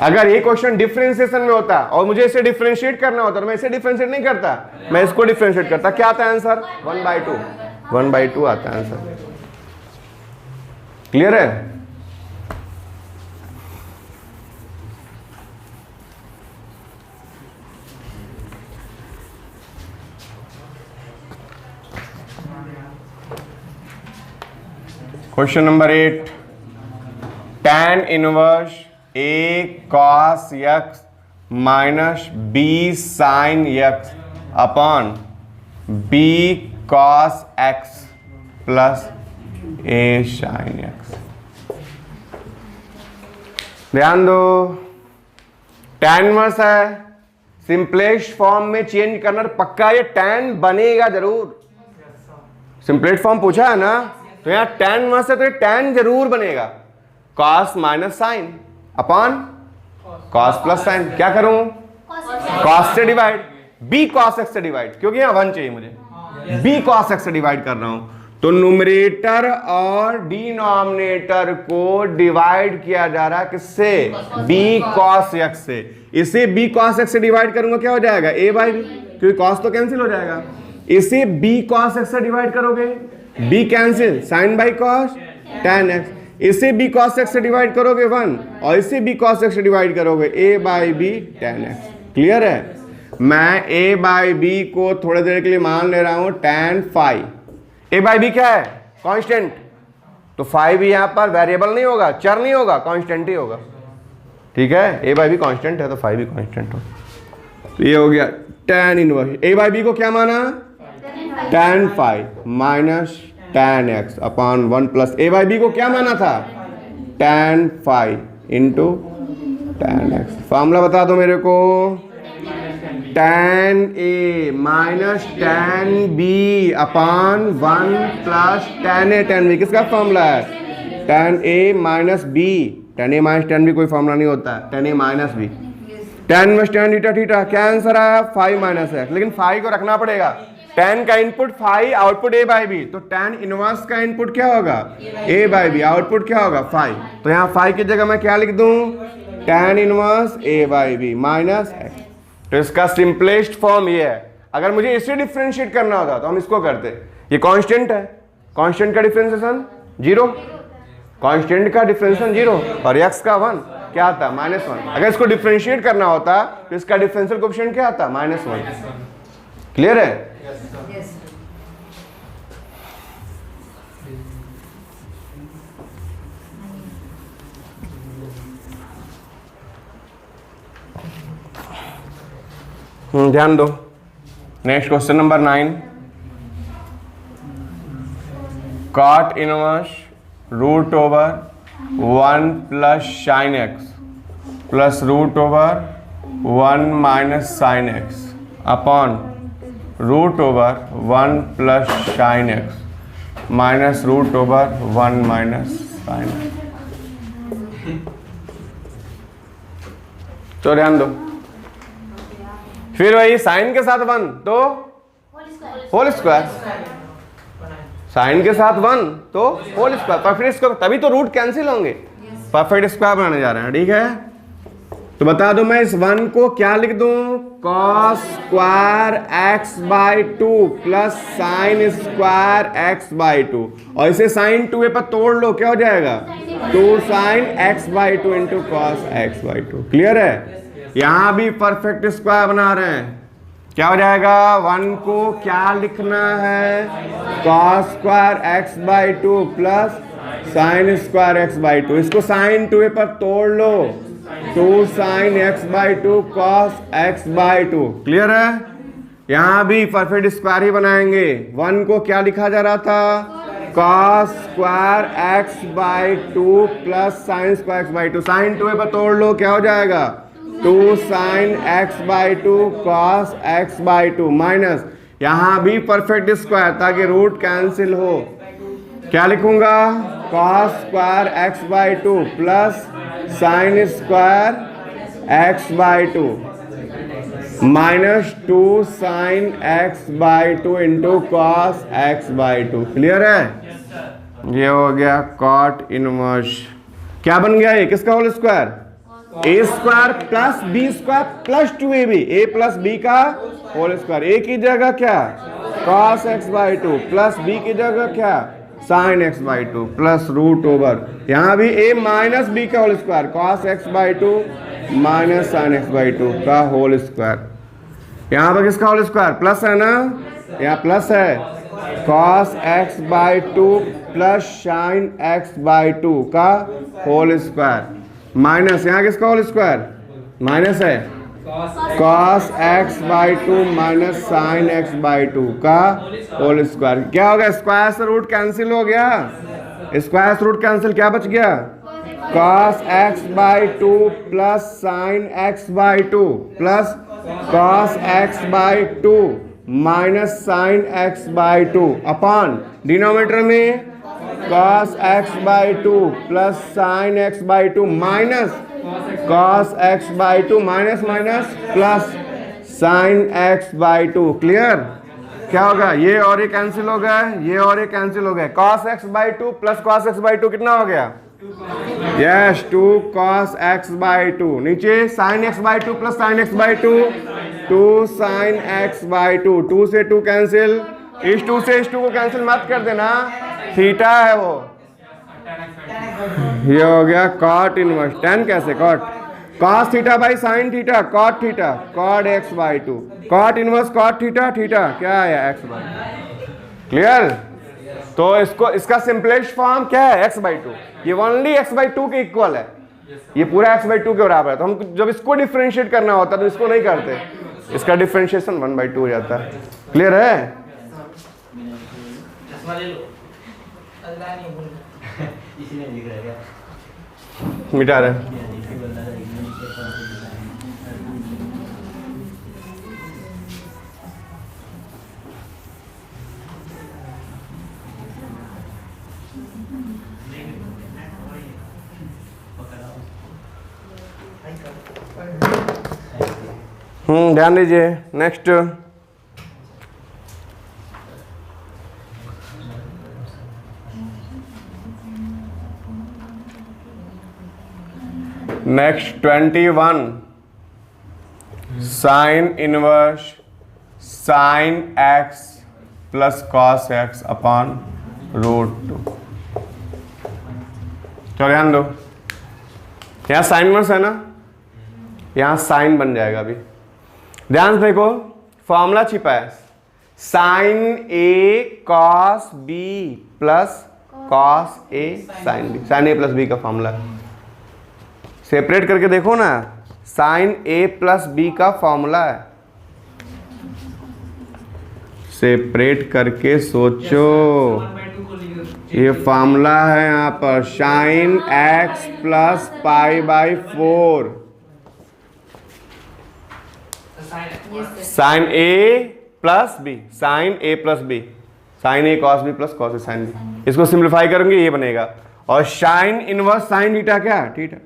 अगर ये क्वेश्चन डिफरेंशिएशन में होता और मुझे इसे डिफरेंशिएट करना होता तो मैं इसे डिफरेंशिएट नहीं करता, मैं इसको डिफरेंशिएट करता। क्या आता है आंसर? 1 बाई 2, 1 बाई 2 आता है आंसर। क्लियर है? Question number 8, tan inverse a cos x minus b sin x upon b cos x plus a sin x। ध्यान दो, tan इनवर्स है, सिंपलेस्ट फॉर्म में चेंज करना पक्का, ये tan बनेगा जरूर। सिंपलेस्ट फॉर्म पूछा है ना, तो यहाँ tan इनवर्स है तो ये tan जरूर बनेगा। cos minus sine upon cos plus sign, क्या करूं? cos से डिवाइड, b cos x से डिवाइड, क्योंकि यहाँ 1 चाहिए मुझे, b cos x से डिवाइड कर रहा हूं, तो न्यूमरेटर और डिनोमिनेटर को डिवाइड किया जा रहा है किससे? b cos x से। इसे b cos x से डिवाइड करूंगा क्या हो जाएगा? a बाई बी, क्योंकि cos तो कैंसिल हो जाएगा। इसे b cos x से डिवाइड करोगे, b cancel, sin by cos tan x। इसे b cos x से डिवाइड करोगे 1, और इसे b cos x से डिवाइड करोगे a by B tan x। Clear है? मैं a बाई बी को थोड़ी देर के लिए मान ले रहा हूं tan phi। a by B क्या है? कांस्टेंट। तो phi भी यहां पर वेरिएबल नहीं होगा, चर नहीं होगा, कांस्टेंट ही होगा। ठीक है, a बाई बी कांस्टेंट है तो phi भी कांस्टेंट हो। तो ये हो गया tan inverse. a by B को क्या माना? tan phi minus tan x upon 1 plus a by B को क्या माना था? tan phi into tan x। Formula बता दो मेरे को। tan a minus tan b upon 1 plus tan a tan b। किसका फॉर्मूला है? tan a minus b। tan a minus tan b कोई फॉर्मूला नहीं होता है, tan a minus b। tan inverse tan theta theta, क्या आंसर आया? phi minus x। लेकिन phi को रखना पड़ेगा। tan का input phi, output a by B, तो tan इनवर्स का इनपुट क्या होगा? a बाई बी, आउटपुट क्या होगा? phi। तो यहाँ phi की जगह मैं क्या लिख दूं? tan inverse a by B minus x। तो इसका सिंपलेस्ट फॉर्म ये है। अगर मुझे इसे डिफरेंशिएट करना होता तो हम इसको करते। ये कांस्टेंट है, कांस्टेंट का डिफरेंशिएशन 0, कांस्टेंट का डिफरेंशिएशन 0 और x का 1 क्या आता? -1। अगर इसको डिफरेंशिएट करना होता तो इसका डिफरेंशियल कोएफिशिएंट क्या आता? -1। क्लियर है? ध्यान दो। Next question number 9। cot inverse root over 1 plus sine X plus root over 1 minus sine X upon root over 1 plus sine X minus root over 1 minus sine X. तो ध्यान दो। फिर वही साइन के साथ 1 तो होल स्क्वायर, साइन के साथ 1 तो होल स्क्वायर, परफेक्ट स्क्वायर, तभी तो रूट कैंसिल होंगे, परफेक्ट स्क्वायर बनाने जा रहे हैं। ठीक है, तो बता दो मैं इस 1 को क्या लिख दूं? cos square x by 2 plus sine square x by 2, और इसे साइन 2a पर तोड़ लो, क्या हो जाएगा? 2 sine x by 2 into cos x by 2। Clear है? यहां भी परफेक्ट स्क्वायर बना रहे हैं, क्या हो जाएगा? 1 को क्या लिखना है? cos square x by 2 plus sine square x by 2। इसको साइन 2a पर तोड़ लो, 2 sine x by 2 cos x by 2। Clear है? यहां भी परफेक्ट स्क्वायर ही बनाएंगे। 1 को क्या लिखा जा रहा था? cos square x by 2 plus sine square x by 2। Sine 2a पर तोड़ लो, क्या हो जाएगा? 2 sine x by 2 cos x by 2 minus, यहां भी परफेक्ट स्क्वायर ताकि रूट कैंसिल हो, क्या लिखूंगा? cos square x by 2 plus sine square x by 2 minus 2 sine x by 2 into cos x by 2। Clear है? ये हो गया cot इनवर्स। क्या बन गया? ये किसका whole square? a square plus b square plus 2ab, a plus b का होल स्क्वायर। a की जगह क्या? cos x by 2 plus b की जगह क्या? Sine x by 2 plus root over, यहाँ भी a माइनस b का whole square, cos x by 2 minus sine x by 2 का होल स्क्वायर। यहाँ पर किसका होल स्क्वायर? प्लस है ना, यहाँ प्लस है, cos x by 2 plus sine x by 2 का होल स्क्वायर माइनस, यहाँ किसका होल स्क्वायर? माइनस है, cos x by 2 minus sine x by 2 का होल स्क्वायर। क्या हो गया? स्क्वायर से रूट कैंसिल हो गया, स्क्वायर से रूट कैंसिल, क्या बच गया? cos x by 2 plus sine x by 2 plus cos x by 2 minus sine x by 2 upon denominator में cos x by 2 plus sine x by 2 minus cos x by 2 minus minus plus sine x by 2। Clear? क्या होगा, ये और ये कैंसिल हो गया, ये और ये कैंसिल हो गया, cos x by 2 plus cos x by 2 कितना हो गया, यस 2 cos x बाई 2, नीचे sin x by 2 plus sin x by 2, 2 sin x by 2, 2 से 2 कैंसिल, इस 2 से इस 2 को कैंसिल मत कर देना, थीटा है वो, ये हो गया cot इनवर्स, tan कैसे cot, cos theta by sin theta, cot theta, cot x by 2, cot inverse cot theta, theta क्या आया x बाई 2, क्लियर। तो इसको इसका सिंपलेस्ट फॉर्म क्या है, x बाई 2, ये ओनली x बाई 2 के इक्वल है, ये पूरा x बाई 2 के बराबर है। तो हम जब इसको डिफरेंशिएट करना होता है तो इसको नहीं करते, इसका डिफरेंशिएशन 1 बाई 2 हो जाता है, क्लियर है। मिटा रहे ध्यान दीजिए। Next next 21 sine inverse sine x plus cos x upon root 2। चलो ध्यान दो, यहाँ साइन इनवर्स है ना, यहाँ साइन बन जाएगा अभी, ध्यान से देखो फॉर्मूला छिपा है, sine A cos B plus cos A sine B, sine A plus B का फॉर्मूला है, सेपरेट करके देखो ना, साइन ए प्लस बी का फॉर्मूला है, सेपरेट करके सोचो, ये फॉर्मूला है यहाँ पर sine X plus pi by 4, sine A plus B, sine A plus B, sine A cos B plus cos A sine B, इसको सिंप्लीफाई करेंगे ये बनेगा, और साइन इनवर्स साइन थीटा क्या है, थीटा,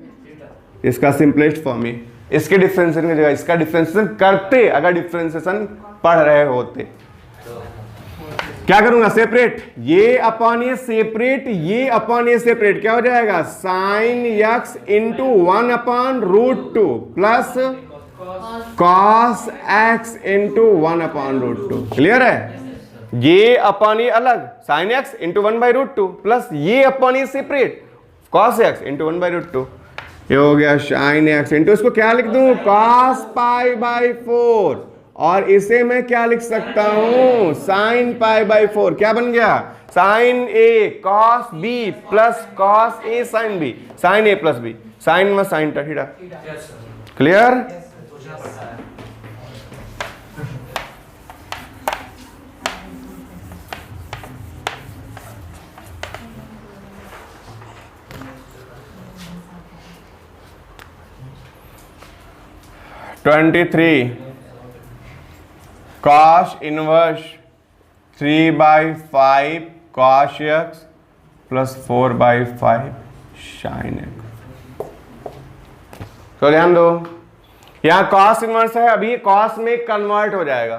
इसका सिंपलेस्ट फॉर्म है। इसके डिफरेंशिएशन की जगह इसका डिफरेंशिएशन करते, अगर डिफरेंशिएशन पढ़ रहे होते, क्या करूंगा, सेपरेट, ये अपॉन ये सेपरेट, ये अपॉन ये सेपरेट, क्या हो जाएगा, sine X into 1 upon root 2 plus cos x into 1 upon root 2, clear है। ये अपॉन ये अलग, sine X into 1 by root 2 plus ये अपॉन ये separate, cos x into 1 by root 2, ये हो गया साइन एक्स इंटू, इसको क्या लिख दूं, कॉस पाई बाई 4, और इसे मैं क्या लिख सकता हूं, साइन पाई बाई 4, क्या बन गया, sign A cos B plus cos A sine B, sine A plus B, sign में sine theta, clear. Twenty cos inverse 3 by 5 cos x plus 4 by 5 sign X. तो ध्यान दो, यहां कॉस इनवर्स है, अभी कॉस में कन्वर्ट हो जाएगा।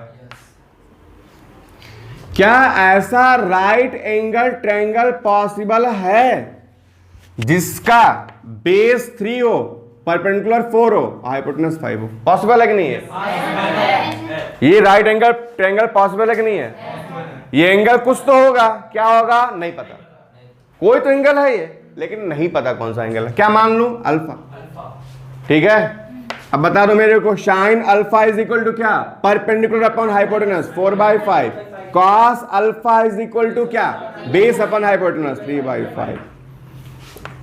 क्या ऐसा राइट एंगल ट्रायंगल पॉसिबल है जिसका बेस 3 हो, परपेंडिकुलर 4 हो, हाइपोटेनस 5 हो, पॉसिबल है कि नहीं है, ये राइट एंगल ट्रायंगल पॉसिबल है कि नहीं है, ये एंगल कुछ तो होगा, क्या होगा नहीं पता, कोई तो एंगल है ये, लेकिन नहीं पता कौन सा एंगल है, क्या मान लूं, अल्फा, ठीक है। अब बता दो मेरे को, sine alpha is equal to क्या, perpendicular upon hypotenuse 4 by 5, cos alpha is equal to क्या, base upon hypotenuse 3 by 5,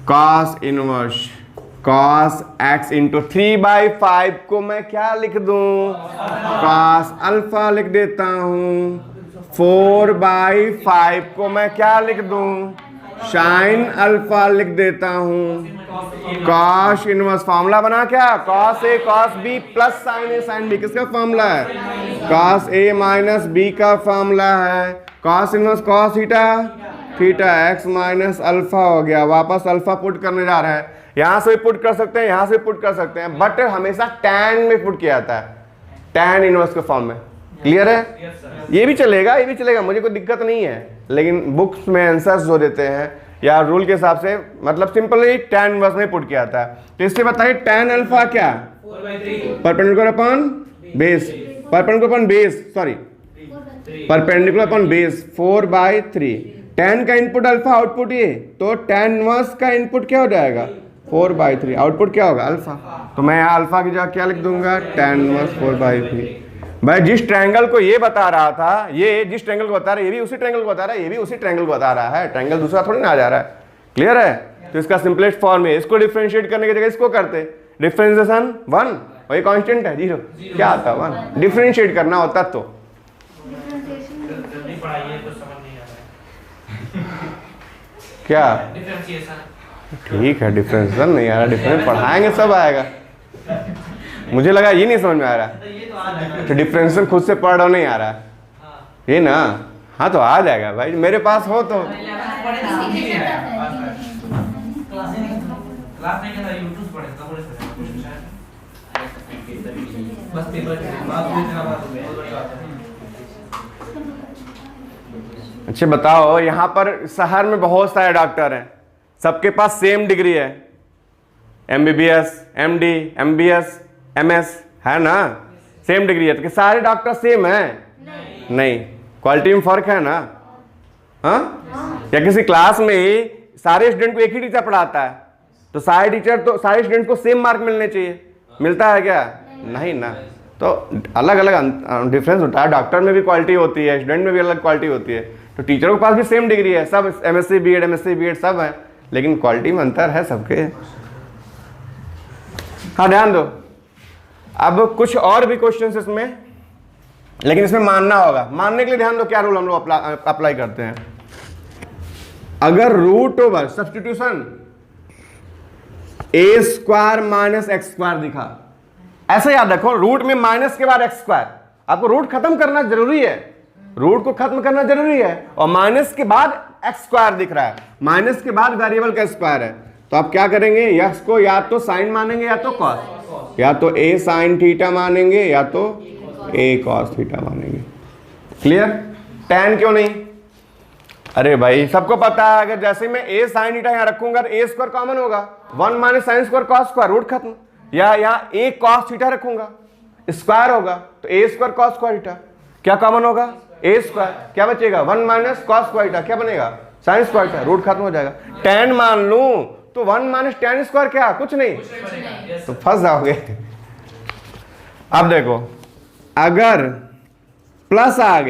cos inverse cos x into 3 by 5 को मैं क्या लिख दूं, कॉस अल्फा लिख देता हूं, 4 बाई 5 को मैं क्या लिख दूं, साइन अल्फा लिख देता हूं, कॉस इनवर्स फॉर्मूला बना क्या, cos a cos B plus sign a sine B, किसका फॉर्मूला है, कॉस ए माइनस बी का फॉर्मूला है, cos inverse cos theta, theta x minus alpha हो गया, वापस अल्फा पुट करने जा रहा है, यहां से भी पुट कर सकते हैं, यहां से पुट कर सकते हैं, बट हमेशा टैन में पुट किया जाता है, टैन इनवर्स के फॉर्म में, क्लियर है? ये भी चलेगा, मुझे कोई दिक्कत नहीं है, लेकिन बुक्स में आंसर्स जो देते हैं या रूल के हिसाब से मतलब सिंपली tan इनवर्स में पुट किया आता है। तो इससे बताइए tan अल्फा क्या है? Perpendicular upon base, perpendicular upon base 4/3। tan का इनपुट अल्फा, आउटपुट ये, तो tan इनवर्स का इनपुट क्या हो जाएगा? 4/3। आउटपुट क्या होगा? अल्फा। तो मैं यहाँ अल्फा की जगह क्या लिख दूंगा? tan inverse 4/3। भाई जिस ट्रायंगल को ये बता रहा था, ये जिस ट्रायंगल को बता रहा है, ये भी उसी ट्रायंगल को बता रहा है, ये भी उसी ट्रायंगल को बता रहा है, ट्रायंगल दूसरा थोड़ी ना आ जा रहा है। क्लियर है? तो इसका सिंपलेस्ट फॉर्म है, इसको डिफरेंशिएट करने की जगह इसको करते, डिफरेंशिएशन 1 और ये कांस्टेंट है 0, क्या आता है 1। डिफरेंशिएट करना होता तो जल्दी पढ़ाइए तो समझ नहीं आ रहा है। क्या? डिफरेंशिएशन। ठीक है, डिफरेंशिएशन नहीं आ रहा, डिफरेंस पढ़ाएंगे सब आएगा। मुझे लगा ये नहीं समझ में आ रहा, तो डिफरेंशिएशन खुद से पढ़ रहा नहीं आ रहा ये ना। हाँ तो आ जाएगा भाई, मेरे पास हो तो। क्लास में क्या यूट्यूब पढ़े तब बोले बस पेपर बात हुई इतना बात हो गई, बहुत बड़ी बात है। अच्छा बताओ, यहाँ पर शहर में बहुत सारे डॉक्टर हैं, सबके पास सेम डिग्री है, MBBS, MD, MBS, MS है ना, सेम डिग्री है, तो सारे डॉक्टर सेम हैं? नहीं, क्वालिटी में फर्क है ना। हाँ, या किसी क्लास में ही सारे स्टूडेंट को एक ही टीचर पढ़ाता है, तो सारे स्टूडेंट को सेम मार्क मिलने चाहिए, मिलता है क्या? नहीं ना। तो अलग अलग डिफरेंस होता है, डॉक्टर में भी क्वालिटी होती है, स्टूडेंट में भी अलग क्वालिटी होती है। तो टीचरों के पास भी सेम डिग्री है, सब MSc BEd सब है, लेकिन क्वालिटी में अंतर है सबके। हाँ ध्यान दो, अब कुछ और भी क्वेश्चंस इसमें, लेकिन इसमें मानना होगा। मानने के लिए ध्यान दो क्या रूल हम लोग अप्लाई करते हैं। अगर root over substitution a² - x² दिखा, ऐसा याद रखो, रूट में माइनस के बाद x², आपको रूट खत्म करना जरूरी है, रूट को खत्म करना जरूरी है, और माइनस के बाद x² दिख रहा है, माइनस के बाद वेरिएबल का स्क्वायर है, तो आप क्या करेंगे? यस को या तो साइन मानेंगे या तो कॉस, या तो a sin थीटा मानेंगे या तो a cos थीटा मानेंगे। क्लियर? tan क्यों नहीं? अरे भाई सबको पता है, अगर जैसे मैं a sin थीटा यहाँ रखूंगा तो a² कॉमन होगा, 1 - sin² cos², रूट खत्म। या यहाँ a cos थीटा रखूंगा, स्क्वायर होगा, तो a² cos² थीटा क्या कॉमन होगा? a², क्या बचेगा? 1 - cos² थीटा क्या बनेगा? sin² थीटा, रूट खत्म हो जाएगा। tan मान लूं तो 1 - tan² क्या? कुछ नहीं, तो फंस जाओगे। अब देखो, अगर प्लस आ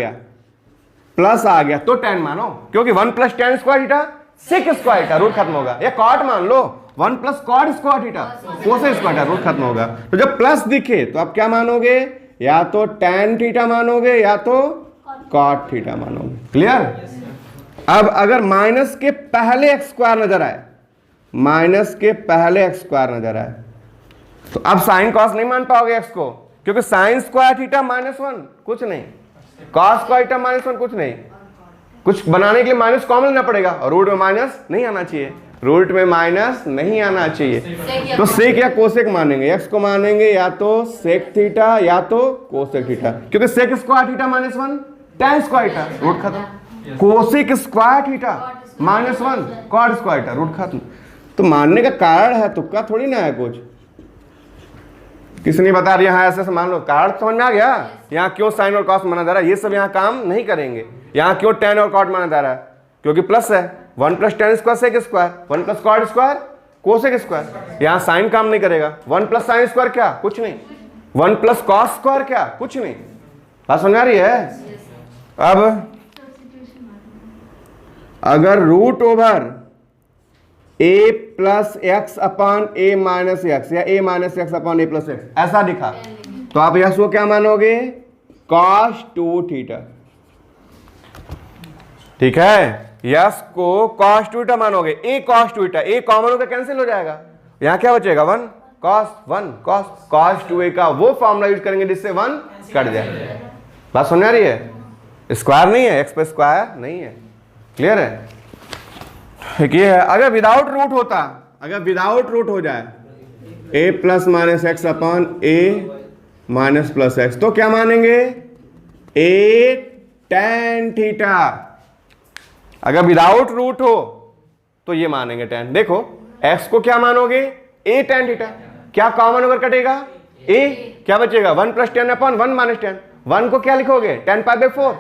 गया तो tan मानो, क्योंकि 1 + tan² theta sec² theta, root खत्म होगा। या cot मान लो, 1 + cot² theta cos² theta, root खत्म होगा। तो जब प्लस दिखे तो आप क्या मानोगे? या तो tan थीटा मानोगे या तो cot थीटा मानोगे। क्लियर? अब अगर माइनस के पहले x² नजर आए, तो अब साइन कॉस नहीं मान पाओगे x को, क्योंकि sin² थीटा -1 कुछ नहीं, cos² थीटा -1 कुछ नहीं, कुछ बनाने के लिए माइनस कॉमन लेना पड़ेगा, और रूट में माइनस नहीं आना चाहिए, तो सेक या कोसेक मानेंगे, x को मानेंगे या तो सेक थीटा या तो कोसेक थीटा, क्योंकि sec² theta -1 tan² theta, root खत्म। कोसेक² थीटा -1 cot² थीटा, रूट खत्म। तो मानने का कारण है, तुक्का थोड़ी ना है कुछ। किसने बता दिया? हाँ ऐसे मान लो, कारण समझ में आ गया। यहाँ क्यों साइन और कॉस माना जा रहा है, ये सब यहाँ काम नहीं करेंगे। यहाँ क्यों tan और cot माना जा रहा है, क्योंकि प्लस है, 1 + tan² sec², 1 + cot² cosec²। यहाँ साइन काम नहीं करेगा, 1 + sin² क्या? कुछ नहीं, 1 + cos² क्या? कुछ नहीं। बात समझ आ रही है? अब अगर रूट ओवर a + x अपॉन a - x या a - x अपॉन a + x ऐसा दिखा, तो आप यस को क्या मानोगे? cos 2 theta. ठीक है, यस को cos 2 थीटा मानोगे, a cos 2 theta, a common होकर कैंसिल हो जाएगा, यहाँ क्या बचेगा? 1 cos 2a का वो फॉर्मूला यूज करेंगे जिससे 1 कट जाए। बात समझ आ रही है? स्क्वायर नहीं है, x पे स्क्वायर नहीं है। क्लियर है? ठीक है। अगर विदाउट रूट हो जाए, a + - x अपॉन a - + x, तो क्या मानेंगे? ए tan थीटा। अगर विदाउट रूट हो तो ये मानेंगे tan। देखो x को क्या मानोगे, a tan थीटा। क्या कॉमन होकर कटेगा, a, क्या बचेगा 1 + 10 / 1 - 10। 1 को क्या लिखोगे 10π/4,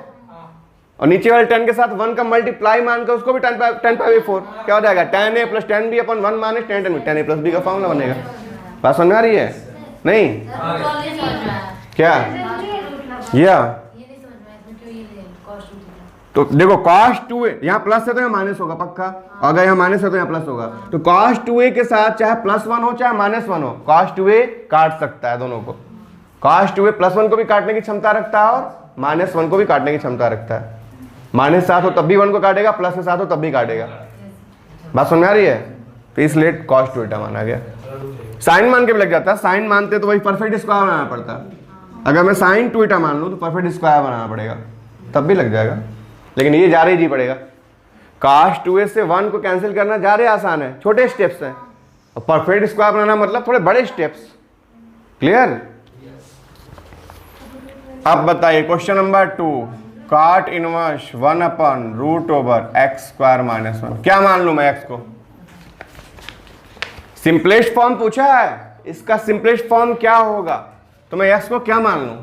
और नीचे वाले 10 के साथ 1 का मल्टीप्लाई मानकर उसको भी 10π/4। क्या हो जाएगा tan a + 10b / 1 - 10 tan a + b का फॉर्मूला बनेगा। बात समझ में आ रही है नहीं? क्या या तो देखो cos 2a, यहाँ प्लस है तो यहाँ माइनस होगा पक्का, अगर यहाँ माइनस है तो यहाँ प्लस होगा। तो cos 2a के साथ चाहे +1 हो चाहे -1 हो, cos 2a काट सकता है दोनों को। cos 2a +1 को भी काटने की क्षमता रखता है और -1 को भी काटने की क्षमता रखता है। -7 हो तब भी 1 को काटेगा, +7 हो तब भी काटेगा। बात समझ में आ रही है? तो इसलिए cos 2a माना गया। साइन मान के भी लग जाता है, साइन मानते तो वही परफेक्ट स्क्वायर बनाना पड़ता है। अगर मैं sin 2a मान लूँ तो परफेक्ट स्क्वायर बनाना पड़ेगा, तब भी लग जाएगा, लेकिन ये जा रही जी पड़ेगा। cos 2a से 1 को कैंसिल करना जा रहे आसान है, छोटे स्टेप्स हैं, और परफेक्ट स्क्वायर बनाना मतलब थोड़े बड़े स्टेप्स। क्लियर? अब बताइए question number 2, cot inverse 1/√x² - 1। क्या मान लूं मैं x को? सिंपलेस्ट फॉर्म पूछा है, इसका सिंपलेस्ट फॉर्म क्या होगा? तो मैं x को क्या मान लूं?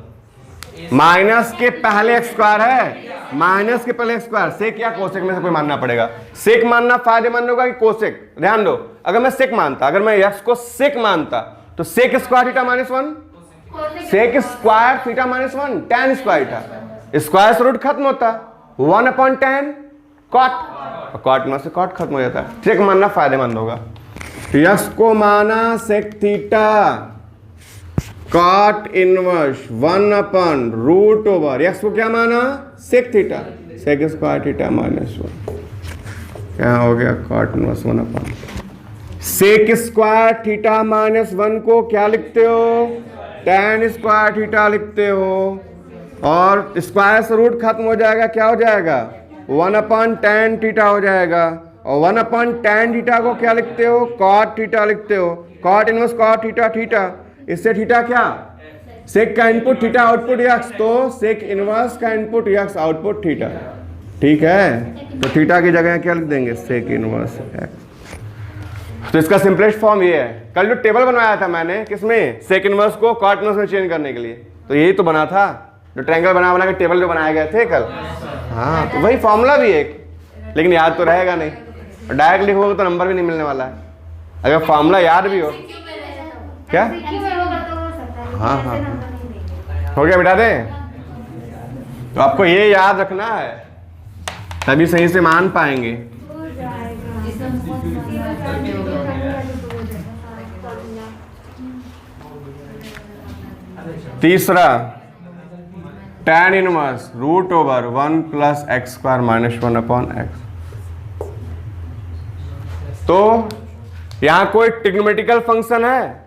माइनस के पहले x² है, माइनस के पहले x²। सेक या कोसेक में से कोई मानना पड़ेगा। सेक मानना फायदेमंद होगा कि कोसेक? ध्यान दो, अगर मैं सेक मानता, अगर मैं x को सेक मानता तो sec square theta -1, sec square theta -1 tan square theta. Square से रूट खत्म होता, 1/tan cot, cot में से cot खत्म हो जाता है। सेक मानना फायदेमंद होगा। तो x को माना sec theta, cot inverse 1/√, x को क्या माना sec theta, sec square theta -1। क्या हो गया cot inverse 1/। Sec square theta -1 को क्या लिखते हो, tan स्क्वायर थीटा लिखते हो, और स्क्वायर से रूट खत्म हो जाएगा, क्या हो जाएगा 1/tan थीटा हो जाएगा। और 1/tan थीटा को क्या लिखते हो, cot थीटा लिखते हो। cot inverse cot theta theta, इससे थीटा क्या, सेक का इनपुट थीटा आउटपुट x, तो सेक इनवर्स का इनपुट x आउटपुट थीटा। ठीक है, तो थीटा की जगह क्या लिख देंगे, सेक इनवर्स x। तो इसका सिंपलेस्ट फॉर्म ये है। कल जो टेबल बनवाया था मैंने किसमें, सेक इनवर्स को cot इनवर्स में चेंज करने के लिए, तो यही तो बना था, जो ट्रायंगल बना के टेबल जो बनाए गए थे कल। हाँ, तो वही फॉर्मूला भी एक, लेकिन याद तो रहेगा नहीं, डायरेक्ट लिखोगे तो नंबर भी नहीं मिलने वाला है। अगर फॉर्मूला याद भी हो। क्या? हाँ हाँ, हो गया, बिठा दें। तो आपको ये याद रखना है, तभी सही से मान पाएंगे। तीसरा, tan इनवर्स √1 + x² - 1/x। तो यहां कोई ट्रिग्नोमेट्रिकल फंक्शन है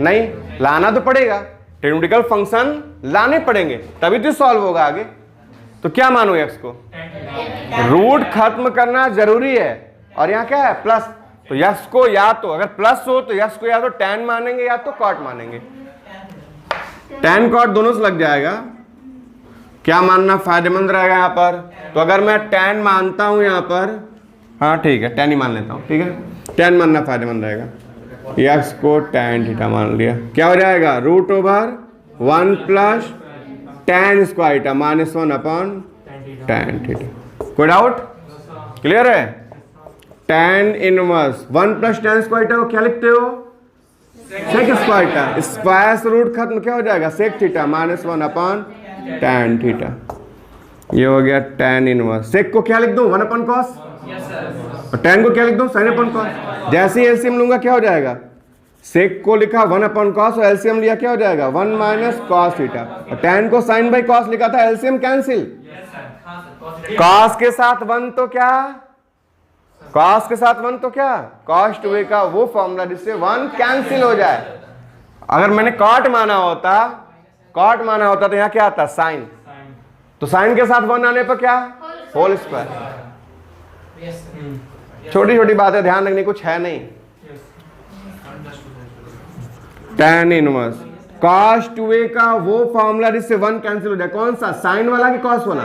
नहीं, लाना तो पड़ेगा, ट्रिग्नोमेट्रिकल फंक्शन लाने पड़ेंगे तभी तो सॉल्व होगा आगे। तो क्या मानो x को, रूट खत्म करना जरूरी है, और यहाँ क्या है प्लस, तो x को या तो अगर प्लस हो तो x को या तो tan मानेंगे या तो cot मानेंगे। tan cot दोनों से लग जाएगा। क्या मानना फायदेमंद रहेगा यहाँ पर, तो अगर मैं tan मानता हूं यहाँ पर, हाँ ठीक है tan ही मान लेता हूँ, ठीक है, tan मानना फायदेमंद रहेगा। x को tan थीटा मान लिया, क्या हो जाएगा √1 + tan square theta -1/tan theta. कोई डाउट? क्लियर है? tan inverse 1 + tan square theta को क्या लिखते हो, सेक स्क्वायर थीटा। स्क्वायर से रूट खत्म, क्या हो जाएगा सेक थीटा -1/tan थीटा। ये हो गया tan इनवर्स। सेक को क्या लिख दूं 1/cos, और tan को क्या लिख दूं sin/cos। जैसे एलसीएम लूंगा क्या हो जाएगा, सेक को लिखा 1/cos और एलसीएम लिया क्या हो जाएगा 1 - cos थीटा, और tan को sin/cos लिखा था, एलसीएम कैंसिल। cos के साथ 1 तो क्या, cos के साथ 1 तो क्या, cos 2a का वो फॉर्मूला जिससे 1 कैंसिल हो जाए। अगर मैंने cot माना होता तो यहाँ क्या आता sin, तो sin के साथ 1 आने पर क्या होल स्क्वायर। छोटी छोटी बातें ध्यान रखने, कुछ है नहीं। tan इनवर्स cos 2a का वो फॉर्मूला जिससे 1 कैंसिल हो जाए, कौन सा, साइन वाला कि कॉस वाला,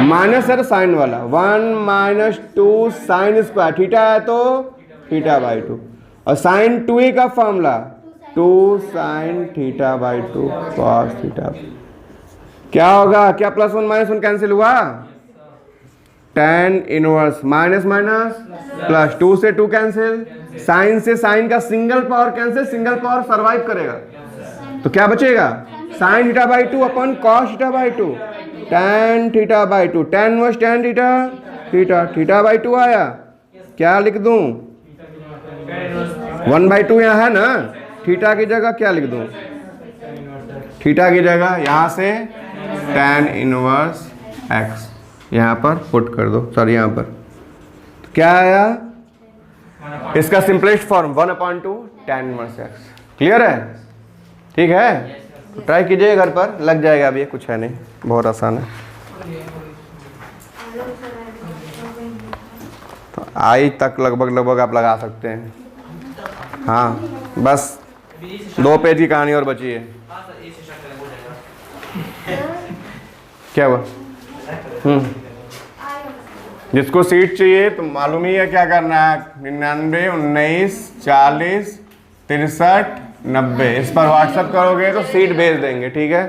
माइनस है तो साइन वाला, 1 माइनस 2 साइन स्क्वायर, थीटा है तो थीटा बाई 2, और साइन 2a का formula 2 sine theta by 2 cos theta. क्या होगा, क्या प्लस 1 माइनस 1 कैंसिल हुआ, tan inverse minus minus plus, 2 से 2 कैंसिल, साइन से साइन का single power cancel, single power survive करेगा, तो क्या बचेगा, sine theta by 2 upon cos theta by 2, tan theta by 2, tan inverse tan theta theta, theta by 2 आया, क्या लिख दूं, 1/2 यहाँ है ना, थीटा की जगह क्या लिख दूं, थीटा की जगह यहाँ से tan इनवर्स x यहाँ पर पुट कर दो, सॉरी यहाँ पर, तो क्या आया, इसका simplest form 1/2 tan inverse x। Clear है, ठीक है, तो ट्राई कीजिए घर पर, लग जाएगा, अभी कुछ है नहीं, बहुत आसान है। तो आई तक लगभग आप लगा सकते हैं। हाँ बस 2 पेज की कहानी और बची है। क्या हुआ, जिसको सीट चाहिए तो मालूम ही है क्या करना है, 99 19 40 63 90, इस पर व्हाट्सएप करोगे तो सीट भेज देंगे, ठीक है।